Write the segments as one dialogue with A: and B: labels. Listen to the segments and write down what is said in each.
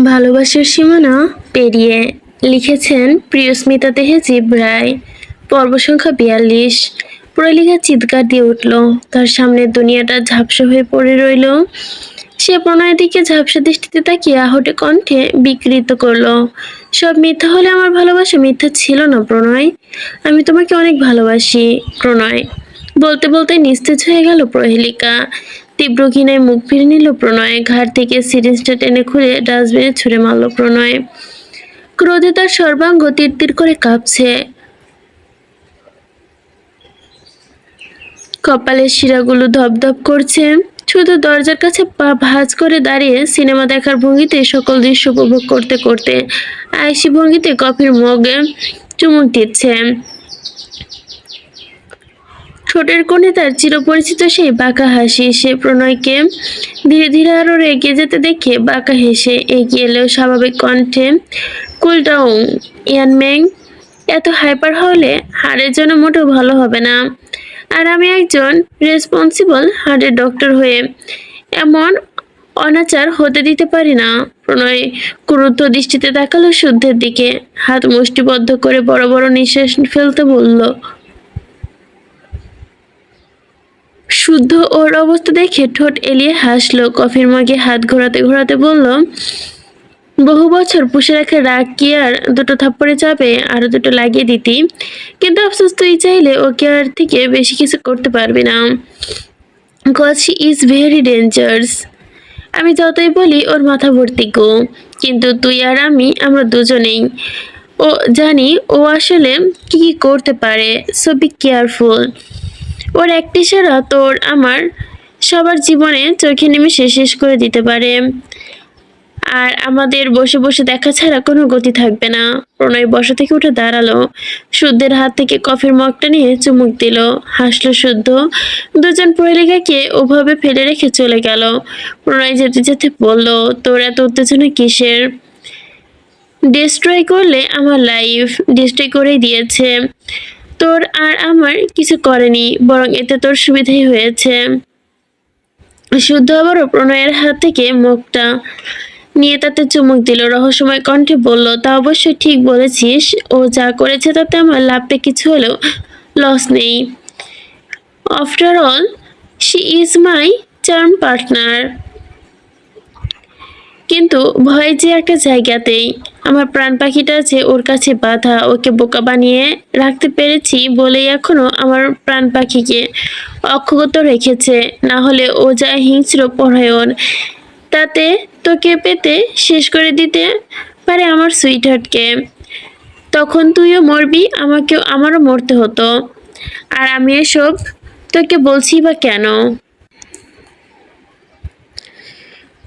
A: ভালোবাসার সীমানা পেরিয়ে লিখেছেন প্রিয়স্মিতা তেহেজিব রায়। পর্ব সংখ্যা ৪২। প্রহেলিকা চিৎকার দিয়ে উঠল। তার সামনের দুনিয়াটা ঝাপসা হয়ে পড়ে রইল। সে প্রণয়ের দিকে ঝাপসা দৃষ্টিতে তাকিয়ে আহটে কণ্ঠে বিকৃত করল, সব মিথ্যা হলে আমার ভালোবাসা মিথ্যা ছিল না প্রণয়। আমি তোমাকে অনেক ভালোবাসি প্রণয়। বলতে বলতে নিস্তেজ হয়ে গেল প্রহেলিকা। তীব্র ঘৃণায় মুখ ফিরে নিল প্রণয়। ঘাট থেকে সিরিঞ্জটা টেনে খুলে ডাস্টবিনে ছুঁড়ে মারল প্রণয়। ক্রোধে তার সর্বাঙ্গ তিরতির করে কাঁপছে। কপালের শিরাগুলো ধপধপ করছে। শুধু দরজার কাছে পা ভাঁজ করে দাঁড়িয়ে সিনেমা দেখার ভঙ্গিতে সকল দৃশ্য উপভোগ করতে করতে আয়েশি ভঙ্গিতে কফির মগে চুমুক দিচ্ছে। ঠোঁটের কোণে তার চিরপরিচিত সেই বাঁকা হাসি। সে প্রণয়কে ধীরে ধীরে আরো এগিয়ে যেতে দেখে বাঁকা হেসে এগিয়ে এলেও স্বাভাবিক কণ্ঠে, কুল ডাউন ইয়ান ম্যাং, এত হাইপার হলে হাড়ের জন্য মোটেও ভালো হবে না। আর আমি একজন রেসপন্সিবল হার্টের ডক্টর হয়ে এমন অনাচার হতে দিতে পারি না। প্রণয় ক্রুদ্ধ দৃষ্টিতে তাকালো শুদ্ধের দিকে। হাত মুষ্টিবদ্ধ করে বড় বড় নিঃশ্বাস ফেলতে বলল। শুদ্ধ ওর অবস্থা দেখে ঠোঁট এলিয়ে হাসলো। কফির মগে হাত ঘোরাতে ঘোরাতে বলল, বহু বছর পুষে রাখা রাগ কি আর দুটো থাপ্পড়ে যাবে? আরো দুটো লাগিয়ে দিতি। কিন্তু আফসোস, তুই চাইলে ওকে আর থেকে বেশি কিছু করতে পারবি না। Cause she is very dangerous. আমি যতই বলি ওর মাথা ভর্তি গো, কিন্তু তুই আর আমরা দুজনেই ও জানি ও আসলে কি কি করতে পারে। So be careful. ওর একটি সারা তোর আমার সবার জীবনে চোখে নিমেষে শেষ করে দিতে পারে। আর আমাদের বসে বসে দেখা ছাড়া কোনো গতি থাকবে না। প্রণয় বসা থেকে উঠে দাঁড়ালো। শুদ্ধের হাত থেকে কফির মগটা নিয়ে চুমুক দিল। হাসলো শুদ্ধ। দুজন প্রহেলিকাকে ওভাবে ফেলে রেখে চলে গেল। প্রণয় যেতে যেতে বলল, তোর এত উত্তেজনা কিসের? ডিস্ট্রয় করলে আমার লাইফ। ডিস্ট্রয় করেই দিয়েছে। তোর আর আমার কিছু করেনি, বরং এতে তোর সুবিধাই হয়েছে। শুদ্ধ আবারও প্রণয়ের হাত থেকে মুখটা নিয়ে তাতে চুমুক দিল। রহস্যময় কণ্ঠে বলল, তা অবশ্যই ঠিক বলেছিস। ও যা করেছে তাতে আমার লাভটা কিছু হলেও লস নেই। After all she is my charm partner. কিন্তু ভয় যে একটা জায়গাতেই। আমার প্রাণ পাখিটা যে ওর কাছে বাঁধা। ওকে বোকা বানিয়ে রাখতে পেরেছি বলেই এখনো আমার প্রাণ পাখিকে অক্ষত রেখেছে। না হলে ও যা হিংস্র পরায়ণ, তাতে তোকে পেতে শেষ করে দিতে পারে আমার সুইটহার্টকে। তখন তুইও মরবি, আমারও মরতে হতো। আর আমি এসব তোকে বলছি বা কেন?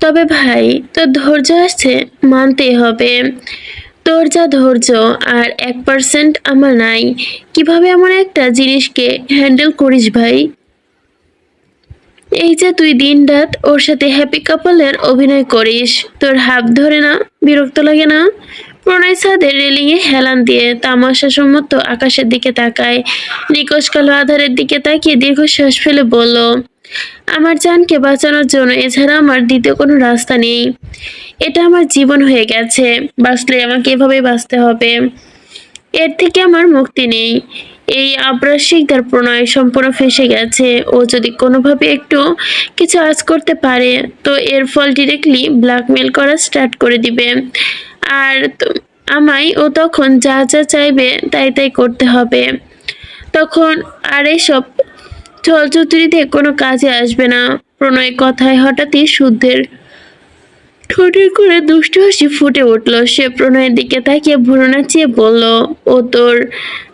A: তবে ভাই, তোর ধৈর্য আছে, মানতেই হবে। তোর যা ধৈর্য আর 1% আমার নাই। কিভাবে এমন একটা জিনিসকে হ্যান্ডেল করিস ভাই? এই যে তুই দিন রাত ওর সাথে হ্যাপি কাপলের অভিনয় করিস, তোর হাত ধরে না? বিরক্ত লাগে না? প্রণয় ছাদের রেলিংয়ে হেলান দিয়ে তামাশা সম্মত আকাশের দিকে তাকায়। নিকশ কালো আধারের দিকে তাকিয়ে দীর্ঘশ্বাস ফেলে বলল, আমার জানকে বাঁচানোর জন্য এছাড়া আমার দ্বিতীয় কোনো রাস্তা নেই। এটা আমার জীবন হয়ে গেছে। বাঁচলে আমাকে এভাবেই বাঁচতে হবে। এর থেকে আমার মুক্তি নেই। এই আবরার শিকদার প্রণয় সম্পূর্ণ ফেঁসে গেছে। ও যদি কোনোভাবে একটু কিছু আজ করতে পারে, তো এর ফল ডিরেক্টলি ব্ল্যাকমেল করা স্টার্ট করে দিবে। আর আমায় ও তখন যা যা চাইবে তাই তাই করতে হবে। তখন আর এসব ছলচতুরিতে কোনো কাজে আসবে না। প্রণয় কথায় হঠাৎই শুদ্ধের ঠোঁটের করে দুষ্টু হাসি ফুটে উঠল। সে প্রণয়ের দিকে তাকিয়ে ভুরু নাচিয়ে বলল, ও তোর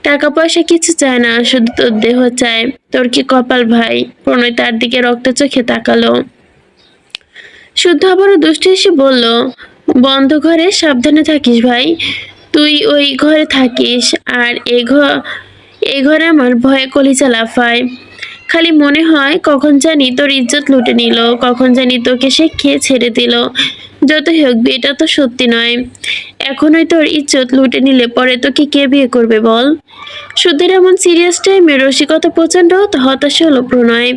A: টাকা পয়সা কিছু চায় না, শুধু তোর দেহ চায়। তোর কি কপাল ভাই। প্রণয় তার দিকে রক্ত চোখে তাকালো। শুদ্ধ আবারও দুষ্টু হেসে বলল, বন্ধ ঘরে সাবধানে থাকিস ভাই। তুই ওই ঘরে থাকিস, আর এই ঘরে আমার ভয়ে কলিজা লাফায়। খালি মনে হয় কখন জানি তোর ইজ্জত লুটে নিল, কখন জানি তোকে সে খেয়ে ছেড়ে দিল। যতই হোক বিয়েটা তো সত্যি নয়। এখনই তোর ইজ্জত লুটে নিলে পরে তোকে কে বিয়ে করবে বল? সুধীর এমন সিরিয়াস টাইমে রসিকতা প্রচন্ড হতাশা হলো প্রণয়।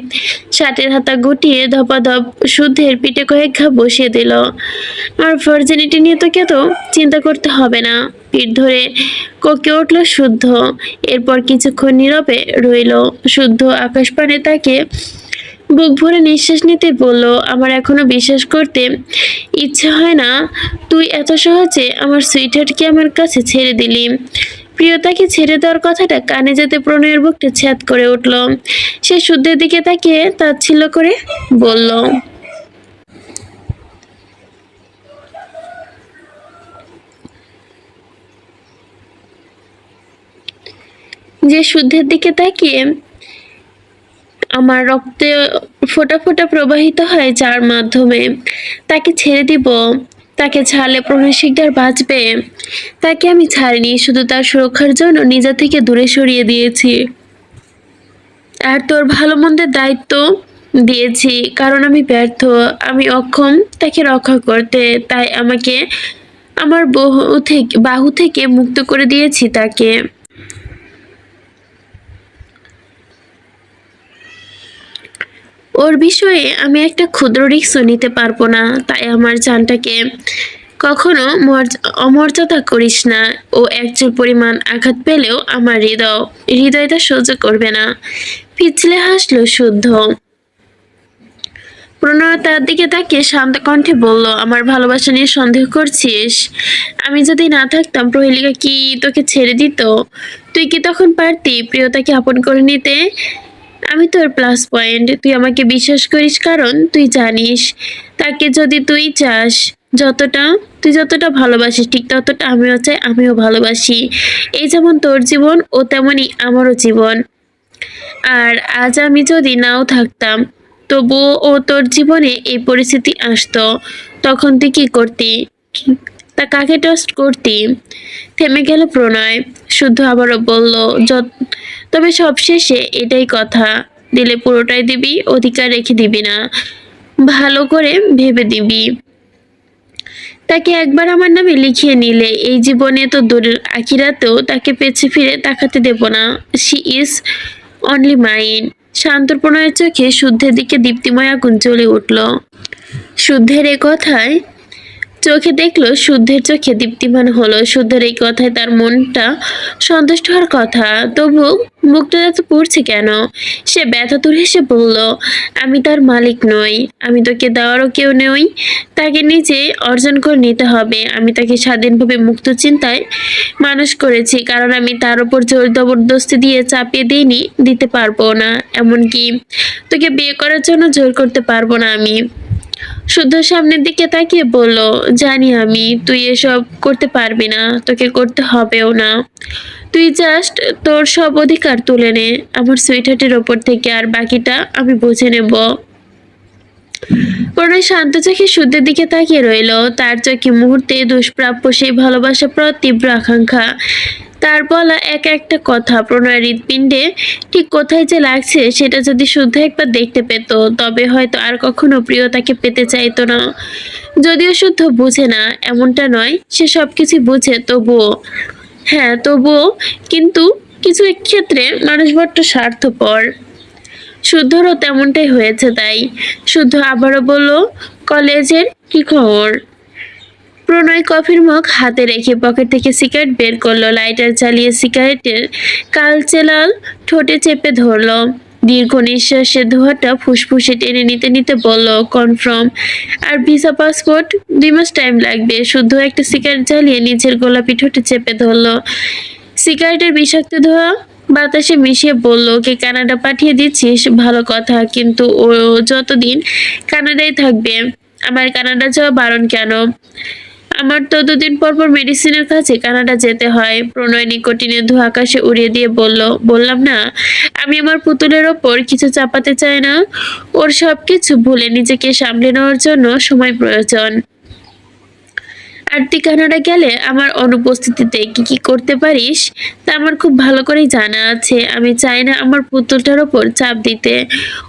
A: শার্টের হাতা গুটিয়ে ধপাধপ সুধীর পিঠে কয়েক ঘা বসিয়ে দিল। আর ভার্জিনিটি নিয়ে তোকে তো চিন্তা করতে হবে না। পিঠ ধরে কোকে উঠল শুদ্ধ। এরপর কিছুক্ষণ নীরবে রইল। শুদ্ধ আকাশ পানে তাকে বুক ভরে নিঃশ্বাস নিতে বলল, আমার এখনো বিশ্বাস করতে ইচ্ছে হয় না তুই এত সহজে আমার সুইটহার্টকে আমার কাছে ছেড়ে দিলি। প্রিয়তাকে ছেড়ে দেওয়ার কথাটা কানে যেতে প্রণয়ের বুকটা ছ্যাদ করে উঠল। সে শুদ্ধের দিকে তাকিয়ে তাচ্ছিল্য করে বলল, যে শুদ্ধের দিকে তাকিয়ে আমার রক্তে ফোঁটা ফোঁটা প্রবাহিত হয়, যার মাধ্যমে তাকে ছেড়ে দিব। তাকে ছাড়লে প্রণয় শিকদার বাঁচবে। তাকে আমি ছাড়িনি, শুধু তার সুরক্ষার জন্য নিজে থেকে দূরে সরিয়ে দিয়েছি। আর তোর ভালো মন্দের দায়িত্ব দিয়েছি, কারণ আমি ব্যর্থ, আমি অক্ষম তাকে রক্ষা করতে। তাই আমাকে আমার বাহু থেকে মুক্ত করে দিয়েছি তাকে। ওর বিষয়ে আমি একটা ক্ষুদ্র রিস্কও নিতে পারবো না। তাই আমার জানটাকে কখনো অমর্যাদা করিস না। ও একচুল পরিমাণ আঘাত পেলেও আমার হৃদয়টা সহ্য করবে না। পিছলে হাসলো শুদ্ধ। প্রণয় তার দিকে তাকিয়ে শান্ত কণ্ঠে বলল, আমার ভালোবাসা নিয়ে সন্দেহ করছিস? আমি যদি না থাকতাম প্রহেলিকা কি তোকে ছেড়ে দিত? তুই কি তখন পারতি প্রিয়তাকে আপন করে নিতে? আমি তোর প্লাস পয়েন্ট। তুই আমাকে বিশ্বাস করিস কারণ তুই জানিস তাকে যদি তুই চাস, যতটা তুই যতটা ভালোবাসিস ঠিক ততটা আমিও চাই, আমিও ভালোবাসি। এই যেমন তোর জীবন ও তেমনই আমারও জীবন। আর আজ আমি যদি নাও থাকতাম তবুও ও তোর জীবনে এই পরিস্থিতি আসতো, তখন তুই কি করতি? তা কাকে ট্রাস্ট করতি? থেমে গেল প্রণয়। শুদ্ধ আবারও বলল, তবে সবশেষে এটাই কথা, দিলে পুরোটাই দিবি, অধিকার রেখে দিবি না। ভালো করে ভেবে দিবি। তাকে একবার আমার নামে লিখিয়ে নিলে এই জীবনে তো দূরের আখিরাতেও তাকে পেছে ফিরে তাকাতে দেব না। She is only mine. শান্তর প্রণয়ের চোখে শুদ্ধের দিকে দীপ্তিময় আগুন জ্বলে উঠল। শুদ্ধের এ কথায় চোখে দেখলো শুদ্ধের চোখে দীপ্তিমান হলো। শুদ্ধের এই কথায় তার মনটা সন্তুষ্ট হওয়ার কথা, তবু মুখটা এত পড়ছে কেন? সে ব্যথাতুর হেসে বলল, আমি তার মালিক নই, আমি তোকে দেওয়ারও কেউ নই। তাকে নিজে অর্জন করে নিতে হবে। আমি তাকে স্বাধীনভাবে মুক্ত চিন্তায় মানুষ করেছি, কারণ আমি তার উপর জোর জবরদস্তি দিয়ে চাপিয়ে দিতে পারবো না। এমনকি তোকে বিয়ে করার জন্য জোর করতে পারবো না আমি। শুদ্ধ সামনের দিকে তাকিয়ে বলল, জানি আমি তুই এসব করতে পারবি না, তোকে করতে হবেও না। তুই জাস্ট তোর সব অধিকার তুলে নে আমার সুইটহার্টের ওপর থেকে, আর বাকিটা আমি বুঝে নেব। প্রণয় শান্ত চোখে শুদ্ধের দিকে তাকিয়ে রইল। তার চোখে মুহূর্তে দুষ্প্রাপ্য সেই ভালোবাসা তীব্র আকাঙ্ক্ষা। তার বলা এক একটা কথা প্রণয়ের হৃৎপিণ্ডে ঠিক কোথায় যে লাগছে সেটা যদি শুদ্ধ একবার দেখতে পেত, তবে হয়তো আর কখনো প্রিয়তাকে পেতে চাইতো না। যদিও শুদ্ধ বুঝে না এমনটা নয়, সে সবকিছু বুঝে, তবুও কিন্তু কিছু ক্ষেত্রে মানুষ বড্ড স্বার্থপর। শুদ্ধরও তেমনটাই হয়েছে। তাই শুদ্ধ আবারও বলল, কলেজের কি খবর? প্রণয় কফির মগ হাতে রেখে পকেট থেকে সিগারেট বের করলো। লাইটার জ্বালিয়ে সিগারেটের কালচে লাল ঠোঁটে চেপে ধরলো। দীর্ঘ নিঃশ্বাসের ধোঁয়াটা ফুসফুসে টেনে নিতে নিতে বলল, কনফার্ম। আর ভিসা পাসপোর্ট 2 মাস টাইম লাগবে। শুদ্ধ একটা সিগারেট জ্বালিয়ে নিজের গোলাপি ঠোঁটে চেপে ধরলো। সিগারেটের বিষাক্ত ধোঁয়া বাতাসে মিশিয়ে বলল, ওকে কানাডা পাঠিয়ে দিচ্ছিস, ভালো কথা, কিন্তু ও যতদিন কানাডায় থাকবে। আমার কানাডা যাওয়া বারণ কেন? আমার তো 2 দিন পর পর মেডিসিনের কাছে কানাডা যেতে হয়। প্রণয় নিকোটিনের ধোঁয়া আকাশে উড়িয়ে দিয়ে বলল, বললাম না আমি আমার পুতুলের ওপর কিছু চাপাতে চাই না। ওর সবকিছু ভুলে নিজেকে সামলে নেওয়ার জন্য সময় প্রয়োজন। আর তুই কানাডা গেলে আমার অনুপস্থিতিতে কি কি করতে পারিস তা আমার খুব ভালো করেই জানা আছে। আমি চাই না আমার পুতুলটার ওপর চাপ দিতে।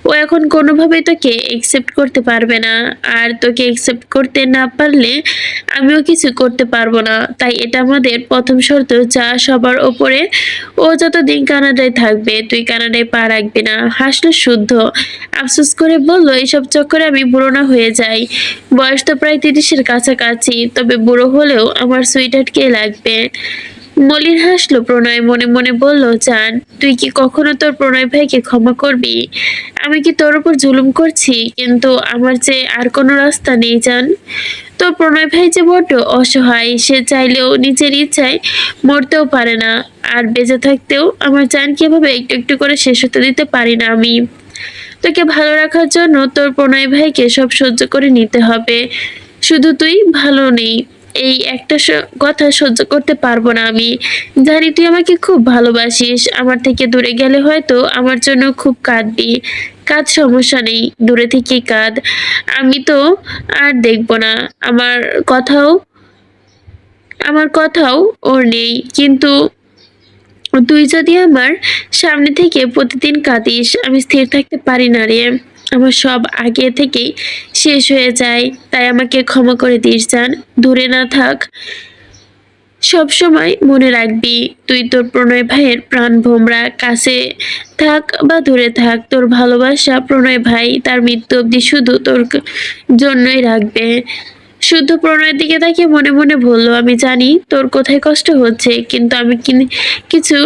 A: ও এখন কোনোভাবেই তোকে একসেপ্ট করতে পারবে না, আর তোকে একসেপ্ট করতে না পারলে আমিও কিছু করতে পারবো না। তাই এটা আমাদের প্রথম শর্ত, যা সবার ওপরে। ও যতদিন কানাডায় থাকবে তুই কানাডায় পা রাখবি না। হাসলো শুদ্ধ, আফসোস করে বলল, এসব চক্করে আমি বুড়ো না হয়ে যাই। বয়স তো প্রায় 30-এর কাছাকাছি, তবে বুড়ো হলেও আমার সুইটহার্ট কে লাগবে। মলিন হাসলো প্রণয়, মনে মনে বলল, জান তুই কি কখনো তোর প্রণয় ভাইকে ক্ষমা করবি? আমি কি তোর উপর জুলুম করছি? কিন্তু আমার যে আর কোনো রাস্তা নেই জান। তোর প্রণয় ভাই যে বড্ড অসহায়, সে চাইলেও নিজের ইচ্ছায় মরতেও পারে না। আর বেঁচে থাকতেও আমার জান কিভাবে একটু একটু করে শেষ হতে দিতে পারি না আমি। তোকে ভালো রাখার জন্য তোর প্রণয় ভাইকে সব সহ্য করে নিতে হবে। শুধু তুই ভালো নেই, এই একটা কথা সহ্য করতে পারবো না আমি। জানি তুই আমাকে খুব ভালোবাসিস, আমার থেকে দূরে গেলে হয়তো আমার জন্য খুব কাঁদবি। কাঁদ, সমস্যা নেই, দূরে থেকেই কাঁদ। আমি তো আর দেখবো না। আমার কথাও আমার কথাও ওর নেই, কিন্তু তুই যদি আমার সামনে থেকে প্রতিদিন কাঁদিস, আমি স্থির থাকতে পারি না রে। আমার সব আগে থেকেই শেষ হয়ে যায়। তাই আমাকে ক্ষমা করে দিস জান, দূরে না থাক। সব সময় মনে রাখবি, তুই তোর প্রণয় ভাইয়ের প্রাণ ভোমরা। কাছে থাক বা দূরে থাক, তোর ভালোবাসা প্রণয় ভাই তার মৃত্যু অবধি শুধু তোর জন্যই রাখবে। শুদ্ধ প্রণয়ের দিকে তাকিয়ে মনে মনে বলল, আমি জানি তোর কোথায় কষ্ট হচ্ছে, কিন্তু কিছু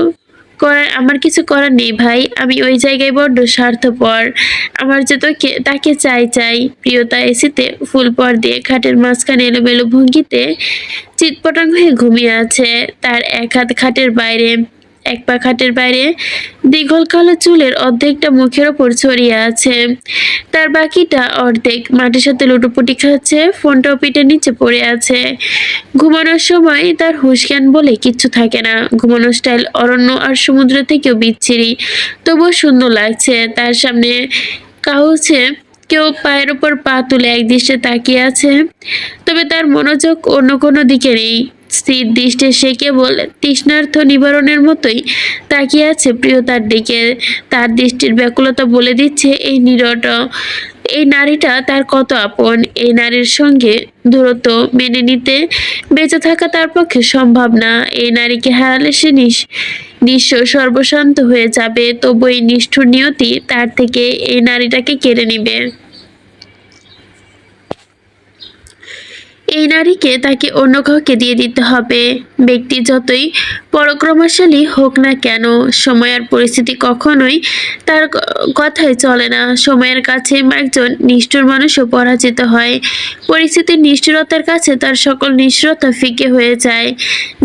A: আমার কিছু করার নেই ভাই। আমি ওই জায়গায় বড্ড স্বার্থপর। আমার যে তাকে চাই চাই। প্রিয়তা এসিতে ফুল পর দিয়ে খাটের মাঝখানে এলোমেলো ভঙ্গিতে চিৎপটাং হয়ে ঘুমিয়ে আছে। তার এক হাত খাটের বাইরে, এক পা খাটের বাইরে, দীঘল কালো চুলের অর্ধেকটা মুখের ওপর ছড়িয়ে আছে। তার বাকিটা অর্ধেক মাটির সাথে লুটোপুটি খাচ্ছে। ফোনটাও পিঠের নিচে পড়ে আছে। ঘুমানোর সময় তার হুঁশ জ্ঞান বলে কিচ্ছু থাকে না। ঘুমানোর স্টাইল অরণ্য আর সমুদ্র থেকেও বিচ্ছিরি, তবুও সুন্দর লাগছে। তার সামনে কাউছে কেউ পায়ের ওপর পা তুলে একদৃষ্টে তাকিয়ে আছে, তবে তার মনোযোগ অন্য কোনো দিকে নেই। স্থির দৃষ্টে সে কেবল তৃষ্ণার্থ নিবারণের মতোই তাকিয়ে আছে প্রিয়তার দিকে। তার দৃষ্টির ব্যাকুলতা বলে দিচ্ছে এই নারীটা তার কত আপন। এই নারীর সঙ্গে দূরত্ব মেনে নিতে বেঁচে থাকা তার পক্ষে সম্ভব না। এই নারীকে হারালে সে নিঃস্ব সর্বশান্ত হয়ে যাবে। তবু এই নিষ্ঠুর নিয়তি তার থেকে এই নারীটাকে কেড়ে নিবে। এই নারীকে তাকে অন্য কাউকে দিয়ে দিতে হবে। ব্যক্তি যতই পরাক্রমশালী হোক না কেন, সময় আর পরিস্থিতি কখনোই তার কথাই চলে না। সময়ের কাছে একজন নিষ্ঠুর মানুষও পরাজিত হয়। পরিস্থিতির নিষ্ঠুরতার কাছে তার সকল নিষ্ঠুরতা ফিকে হয়ে যায়।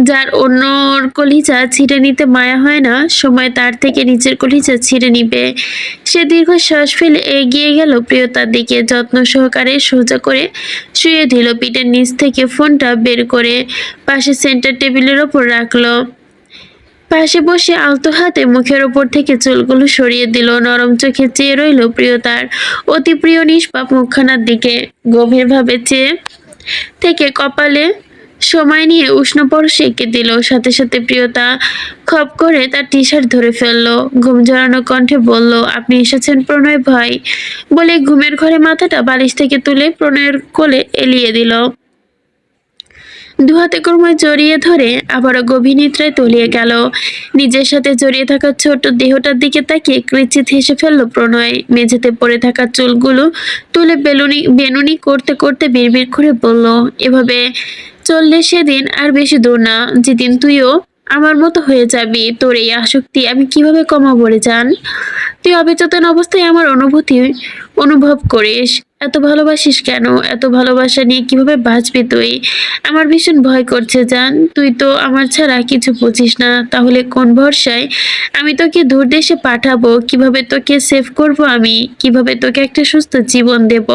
A: যার অন্যর কলিজা ছিঁড়ে নিতে মায়া হয় না, সময় তার থেকে নিজের কলিজা ছিঁড়ে নিবে। সে দীর্ঘ শ্বাস ফেলে এগিয়ে গেল প্রিয়তার দিকে, যত্ন সহকারে সোজা করে শুয়ে দিল। পিঠের নিচ থেকে ফোনটা বের করে পাশে সেন্টার টেবিলের ওপর রাখলো। পাশে বসে আলতো হাতে মুখের ওপর থেকে চুলগুলো সরিয়ে দিল। নরম চোখে চেয়ে রইল প্রিয়তার অতি প্রিয় নিষ্পাপ মুখখানার দিকে। গভীরভাবে চেয়ে থেকে কপালে সময় নিয়ে উষ্ণ পরশে এঁকে দিল। সাথে সাথে প্রিয়তা খপ করে তার টি শার্ট ধরে ফেললো। ঘুম জড়ানো কণ্ঠে বলল, আপনি এসেছেন প্রণয় ভাই। বলে ঘুমের ঘরে মাথাটা বালিশ থেকে তুলে প্রণয়ের কোলে এলিয়ে দিল। দুহাতে ক্রমে জড়িয়ে ধরে আবারও গভীর নিদ্রায় তলিয়ে গেল। নিজের সাথে জড়িয়ে থাকা ছোট দেহটার দিকে তাকিয়ে ক্রিচিত হেসে ফেলল প্রণয়। মেঝেতে পড়ে থাকা চুলগুলো তুলে বেনুনি করতে করতে বিড়বিড় করে বলল, এভাবে চললে সেদিন আর বেশি দূর না, যেদিন তুইও আমার মতো হয়ে যাবি। তোর এই আসক্তি আমি কিভাবে কমাবো রে জান? তুই অবচেতন অবস্থায় আমার অনুভূতি অনুভব করিস। এত ভালোবাসিস কেন? এত ভালোবাসা নিয়ে কিভাবে বাঁচবি তুই? আমার ভীষণ ভয় করছে জান। তুই তো আমার ছাড়া কিছু বুঝিস না। তাহলে কোন ভরসায় আমি তোকে দূর দেশে পাঠাবো? কিভাবে তোকে সেভ করব আমি? কিভাবে তোকে একটা সুস্থ জীবন দেব?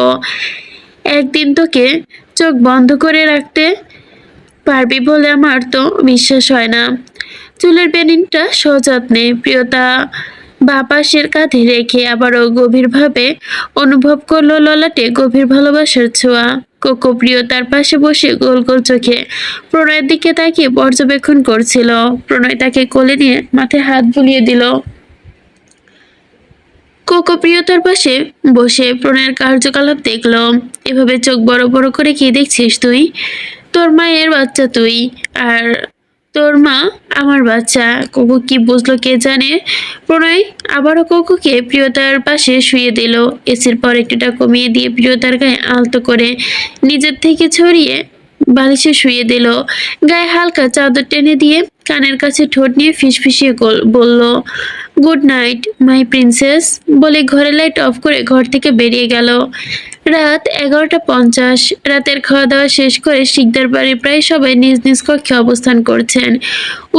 A: একদিন তোকে চোখ বন্ধ করে রাখতে পারবি বলে আমার তো বিশ্বাস হয় না। চুলের বেনিনটা সযত্নে প্রিয়তা বাপাসের কাঁধে রেখে আবারও গভীরভাবে অনুভব করলো ললাটে গভীর ভালোবাসার ছোঁয়া। কোকো প্রিয়তার পাশে বসে গোল গোল চোখে প্রণয়ের দিকে তাকিয়ে পর্যবেক্ষণ করছিল। প্রণয় তাকে কোলে নিয়ে মাথায় হাত বুলিয়ে দিল। কোকো প্রিয়তার পাশে বসে প্রণয়ের কার্যকলাপ দেখলো। এভাবে চোখ বড় বড় করে কি দেখছিস তুই? তোর মায়ের বাচ্চা তুই, আর তোর মা আমার বাচ্চা। কোকো কি বুঝলো কে জানে। প্রণয় আবারও কোকোকে প্রিয়তার পাশে শুয়ে দিল। এসির পর একটুটা কমিয়ে দিয়ে প্রিয়তার গায়ে আলতো করে নিজের থেকে ছড়িয়ে বালিশে শুয়ে দিল। গায়ে হালকা চাদর টেনে দিয়ে কানের কাছে ঠোঁট নিয়ে ফিসফিসিয়ে বলল, গুড নাইট মাই প্রিন্সেস, বলে ঘরে লাইট অফ করে ঘর থেকে বেরিয়ে গেল। রাত 11:50। রাতের খাওয়া দাওয়া শেষ করে শিকদার বাড়ির প্রায় সবাই নিজ নিজ কক্ষে অবস্থান করছেন।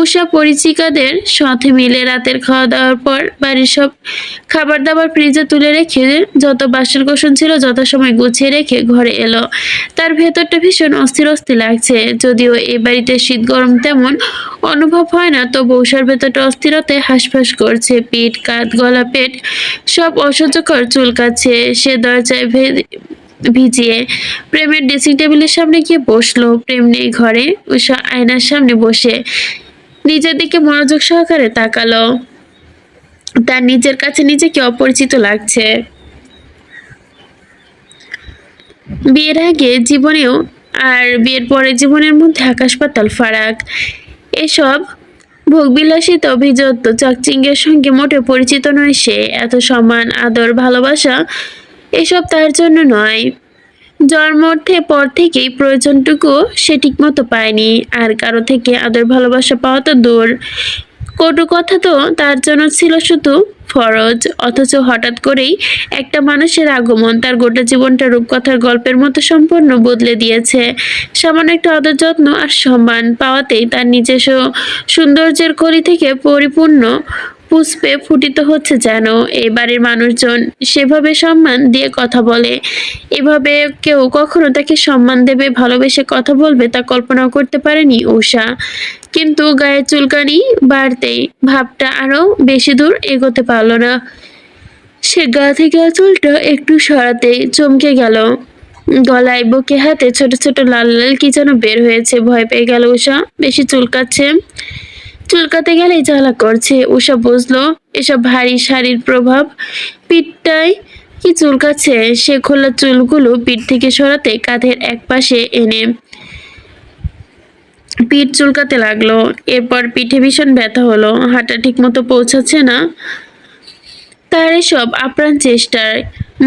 A: উষা পরিচিকাদের সাথে মিলে রাতের খাওয়া দাওয়ার পর বাড়ির সব খাবার দাবার ফ্রিজে তুলে রেখে যত বাসন কোসন ছিল যথাসময় গুছিয়ে রেখে ঘরে এলো। তার ভেতরটা ভীষণ অস্থির অস্থির লাগছে। যদিও এই বাড়িতে শীত গরম তেমন অনুভব হয় না, তবু উষার ভেতরটা অস্থিরতায় হাঁসফাঁস করছে। পিঠ, কাঁধ, গলা, পেট সব অসহ্যকর চুলকাচ্ছে। সে দরজায় ভিজিয়ে প্রেমের ড্রেসিং টেবিলের সামনে গিয়ে বসলো। প্রেম নেই ঘরে। উষা আয়নার সামনে বসে নিজের দিকে মনোযোগ সহকারে তাকালো। তার নিজের কাছে নিজেকে অপরিচিত লাগছে। বিয়ের আগে জীবনেও আর বিয়ের পরে জীবনের মধ্যে আকাশ পাতাল ফারাক। এসব ভোগবিলাসিত অভিজাত চাকচিঙ্গের সঙ্গে মোটেও পরিচিত নয় সে। এত সম্মান, আদর, ভালোবাসা এসব তার জন্য নয়। জন্মোর্থে পর থেকেই প্রয়োজনটুকু সে ঠিকমতো পায়নি। আর কারো থেকে আদর ভালোবাসা পাওয়া তো দূর, কটু কথা তো তার জন্য ছিল শুধু ফরজ। অথচ হঠাৎ করেই একটা মানুষের আগমন তার গোটা জীবনটা রূপকথার গল্পের মতো সম্পূর্ণ বদলে দিয়েছে। সামান্য একটা আদর, যত্ন আর সম্মান পাওয়াতেই তার নিজস্ব সৌন্দর্যের কলি থেকে পরিপূর্ণ পুষ্পে ফুটিত হচ্ছে যেন। এই বাড়ির মানুষজন সেভাবে সম্মান দিয়ে কথা বলে। এভাবে কেউ কখনো তাকে সম্মান দেবে, ভালোবেসে কথা বলবে তা কল্পনাও করতে পারেনি উষা। কিন্তু গায়ে চুলকানি বাড়তেই ভাবটা আরো বেশি দূর এগোতে পারল না। সে গা থেকে আঁচলটা একটু সরাতেই চমকে গেল। গলায়, বুকে, হাতে ছোট ছোট লাল লাল কি যেন বের হয়েছে। ভয় পেয়ে গেল উষা। বেশি চুলকাচ্ছে। চুলকাতে গেলেই জ্বালা করছে। উষা বুঝলো এসব ভারী শাড়ির প্রভাব। পিঠটায় কি চুলকাচ্ছে। সে খোলা চুলগুলো পিঠ থেকে সরাতে কাঁধের এক পাশে এনে পিঠ চুলকাতে লাগলো। এরপর পিঠে ভীষণ ব্যথা হলো। হাঁটা ঠিক মতো পৌঁছাচ্ছে না। তার এসব আপ্রাণ চেষ্টার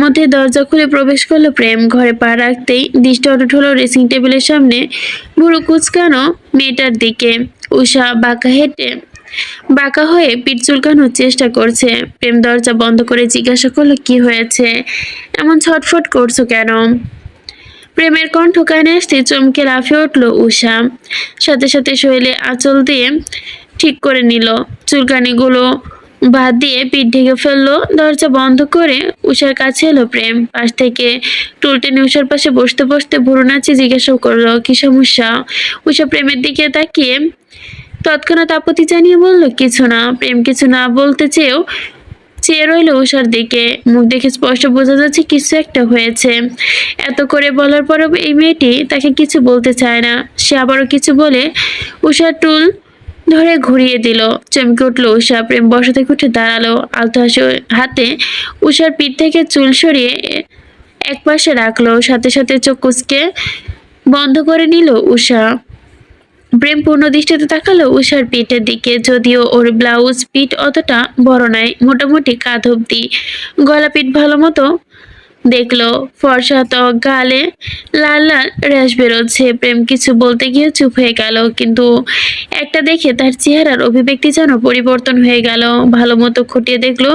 A: মধ্যে দরজা খুলে প্রবেশ করলো প্রেম। ঘরে পা রাখতেই দৃষ্টি অটুট হলো ড্রেসিং টেবিলের সামনে ভুরু কুচকানো মেয়েটার দিকে। উষা বাঁকা হয়ে পিঠ চুলকানোর চেষ্টা করছে। প্রেম দরজা বন্ধ করে জিজ্ঞাসা করলো, কি হয়েছে? এমন ছটফট করছো কেন? প্রেমের কণ্ঠ কানে আসতে চমকে লাফিয়ে উঠল উষা। সাথে সাথে শরীরে আঁচল দিয়ে ঠিক করে নিল। চুলকানিগুলো বাদ দিয়ে পিঠ ঢেকে ফেললো। দরজা বন্ধ করে উষার কাছে এলো প্রেম। পাশ থেকে টুল টেনে উষার পাশে বসতে বসতে ভুরু নাচিয়ে জিজ্ঞাসা করলো, কি সমস্যা? উষা প্রেমের দিকে তাকিয়ে তৎক্ষণাৎ আপত্তি জানিয়ে বলল, কিছু না। প্রেম কিছু না বলতে চেয়ে রইল উষার দিকে। মুখ দেখে স্পষ্ট বোঝা যাচ্ছে কিছু একটা হয়েছে। এত করে বলার পরেও এই মেয়েটি তাকে কিছু বলতে চায় না। সে আবারও কিছু বলে উষার টুল ধরে ঘুরিয়ে দিল। চমকে উঠল উষা। প্রেম বসা থেকে উঠে দাঁড়ালো। আলতো হাতে উষার পিঠ থেকে চুল সরিয়ে এক পাশে রাখলো। সাথে সাথে চোখ কুঁচকে বন্ধ করে নিল উষা। প্রেম পূর্ণ দৃষ্টিতে তাকালো উষার পিঠের দিকে। যদিও ওর ব্লাউজ পিঠ অতটা বড় নয়, মোটামুটি কাঁধ অব্দি। গলা পিঠ ভালো মতো দেখলো। ফর্সা ত্বক, গালে লাল লাল র্যাশ বেরোচ্ছে। প্রেম কিছু বলতে গিয়ে চুপ হয়ে গেল। কিন্তু একটা দেখে তার চেহারার অভিব্যক্তি যেন পরিবর্তন হয়ে গেল। ভালো মতো খুঁটিয়ে দেখলো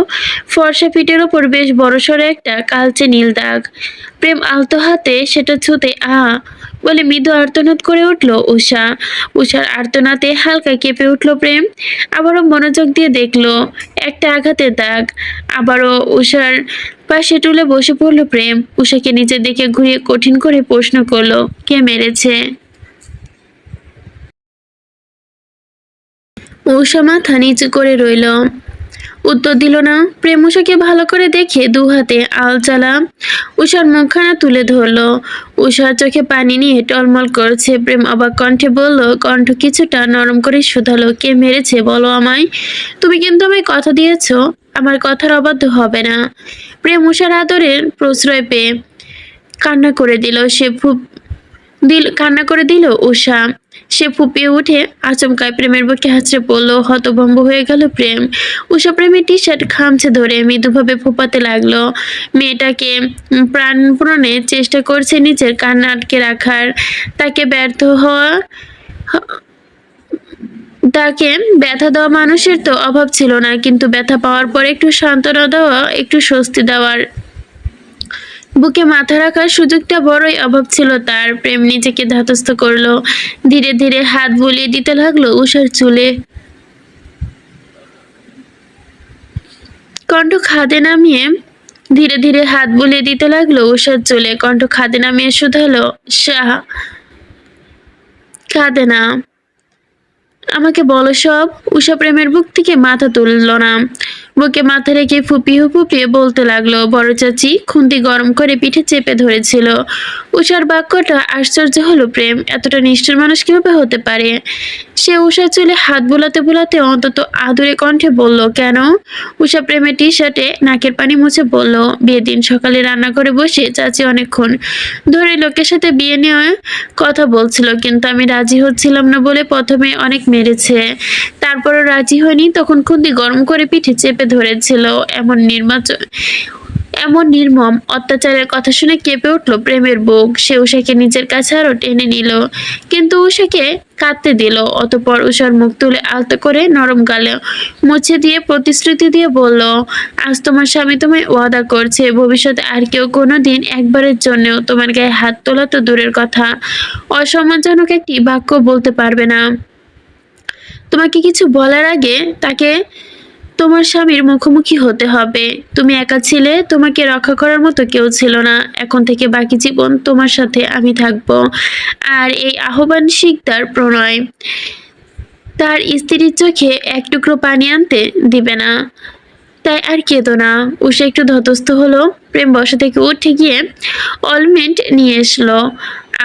A: ফর্সা পিঠের ওপর বেশ বড়সড় একটা কালচে নীল দাগ। প্রেম আলতো হাতে সেটা ছুঁতে বলে মৃদু আর্তনাদ করে উঠল উষা। উষার আর্তনাদে হালকা কেঁপে উঠল প্রেম। আবারও মনোযোগ দিয়ে দেখলো একটা আঘাতের দাগ। আবারও উষার পাশে টুলে বসে পড়ল প্রেম। উষাকে নিচের দিকে ঘুরিয়ে কঠিন করে প্রশ্ন করলো, কে মেরেছে? উষা মাথা নিচু করে রইল। উত্তর দিল না। প্রেম উষাকে ভালো করে দেখে দু হাতে আলচালা উষার মুখখানা তুলে ধরলো। উষার চোখে পানি নিয়ে টলমল করছে। প্রেম অবাক কণ্ঠে বলল, কণ্ঠ কিছুটা নরম করে শুধালো, কে মেরেছে বলো আমায়? তুমি কিন্তু আমায় কথা দিয়েছ আমার কথার অবাধ্য হবে না। প্রেম উষার আদরের প্রশ্রয় পেয়ে কান্না করে দিল। কান্না করে দিল উষা। সে ফুপিয়ে উঠে আচমকায় প্রেমের বুকে হাঁচড়ে পড়লো। হতভম্ব হয়ে গেল প্রেম। উষা প্রেমের টি শার্ট খামচে ধরে মৃদুভাবে ফোপাতে লাগলো। মেয়েটাকে প্রাণপণে চেষ্টা করছে নিজের কান্না আটকে রাখার। তাকে ব্যর্থ হওয়া তাকে ব্যথা দেওয়া মানুষের তো অভাব ছিল না, কিন্তু ব্যথা পাওয়ার পর একটু সান্ত্বনা দেওয়া, একটু স্বস্তি দেওয়ার, বুকে মাথা রাখার সুযোগটা বড়ই অভাব ছিল তার। প্রেম নিজেকে ধাতস্থ করলো। ধীরে ধীরে হাত বুলিয়ে দিতে লাগলো উষার চুলে। কণ্ঠ খাদে নামিয়ে ধীরে ধীরে হাত বুলিয়ে দিতে লাগলো উষার চুলে। কণ্ঠ খাদে নামিয়ে শুধালো, শাহ কাঁদে না, আমাকে বলো সব। উষা প্রেমের বুক থেকে মাথা তুলল না। বুকে মাথা রেখে ফুপিয়ে ফুপিয়ে বলতে লাগলো, বড় চাচি খুন্তি গরম করে পিঠে চেপে ধরেছিল। উষার বাক্যটা আশ্চর্য হলো প্রেম। এতটা নিষ্ঠুর মানুষ কিভাবে হতে পারে? সে উষার চুলে হাত বুলাতে বুলাতে অন্তত আদুরে কণ্ঠে বলল, কেন? উষা প্রেমের টি শার্টে নাকের পানি মুছে বলল, বিয়ের দিন সকালে রান্নাঘরে বসে চাচি অনেকক্ষণ ধরে লোকের সাথে বিয়ে নিয়ে কথা বলছিল, কিন্তু আমি রাজি হচ্ছিলাম না বলে প্রথমে অনেক মেরেছে, তারপরও রাজি হয়নি, তখন খুন্তি গরম করে পিঠে চেপে ধরেছিল। এমন নির্মম অত্যাচারের কথা শুনে কেঁপে উঠল প্রেমের বুক। সে উষাকে নিজের কাছে আরো টেনে নিল, কিন্তু উষাকে কাঁদতে দিল। অতঃপর উষার মুখ তুলে আলতো করে নরম গালে মুছে দিয়ে প্রতিশ্রুতি দিয়ে বলল, আজ তোমার স্বামী তোমায় ওয়াদা করছে ভবিষ্যতে আর কেউ কোনোদিন একবারের জন্যও তোমার গায়ে হাত তোলা তো দূরের কথা, অসম্মানজনক একটি বাক্য বলতে পারবে না। তোমাকে কিছু বলার আগে তাকে তোমার স্বামীর মুখোমুখি হতে হবে। তুমি একা ছিলে, তোমাকে রক্ষা করার মতো কেউ ছিল না। এখন থেকে বাকি জীবন তোমার সাথে আমি থাকব। আর এই আহ্বান শিকদার প্রণয়। তার স্ত্রীর চোখে এক টুকরো পানি আনতে দিবে না। তাই আর কেঁদো না। উষা একটু ধাতস্থ হলো। প্রেম বসা থেকে উঠে গিয়ে অলমেন্ট নিয়ে এসলো।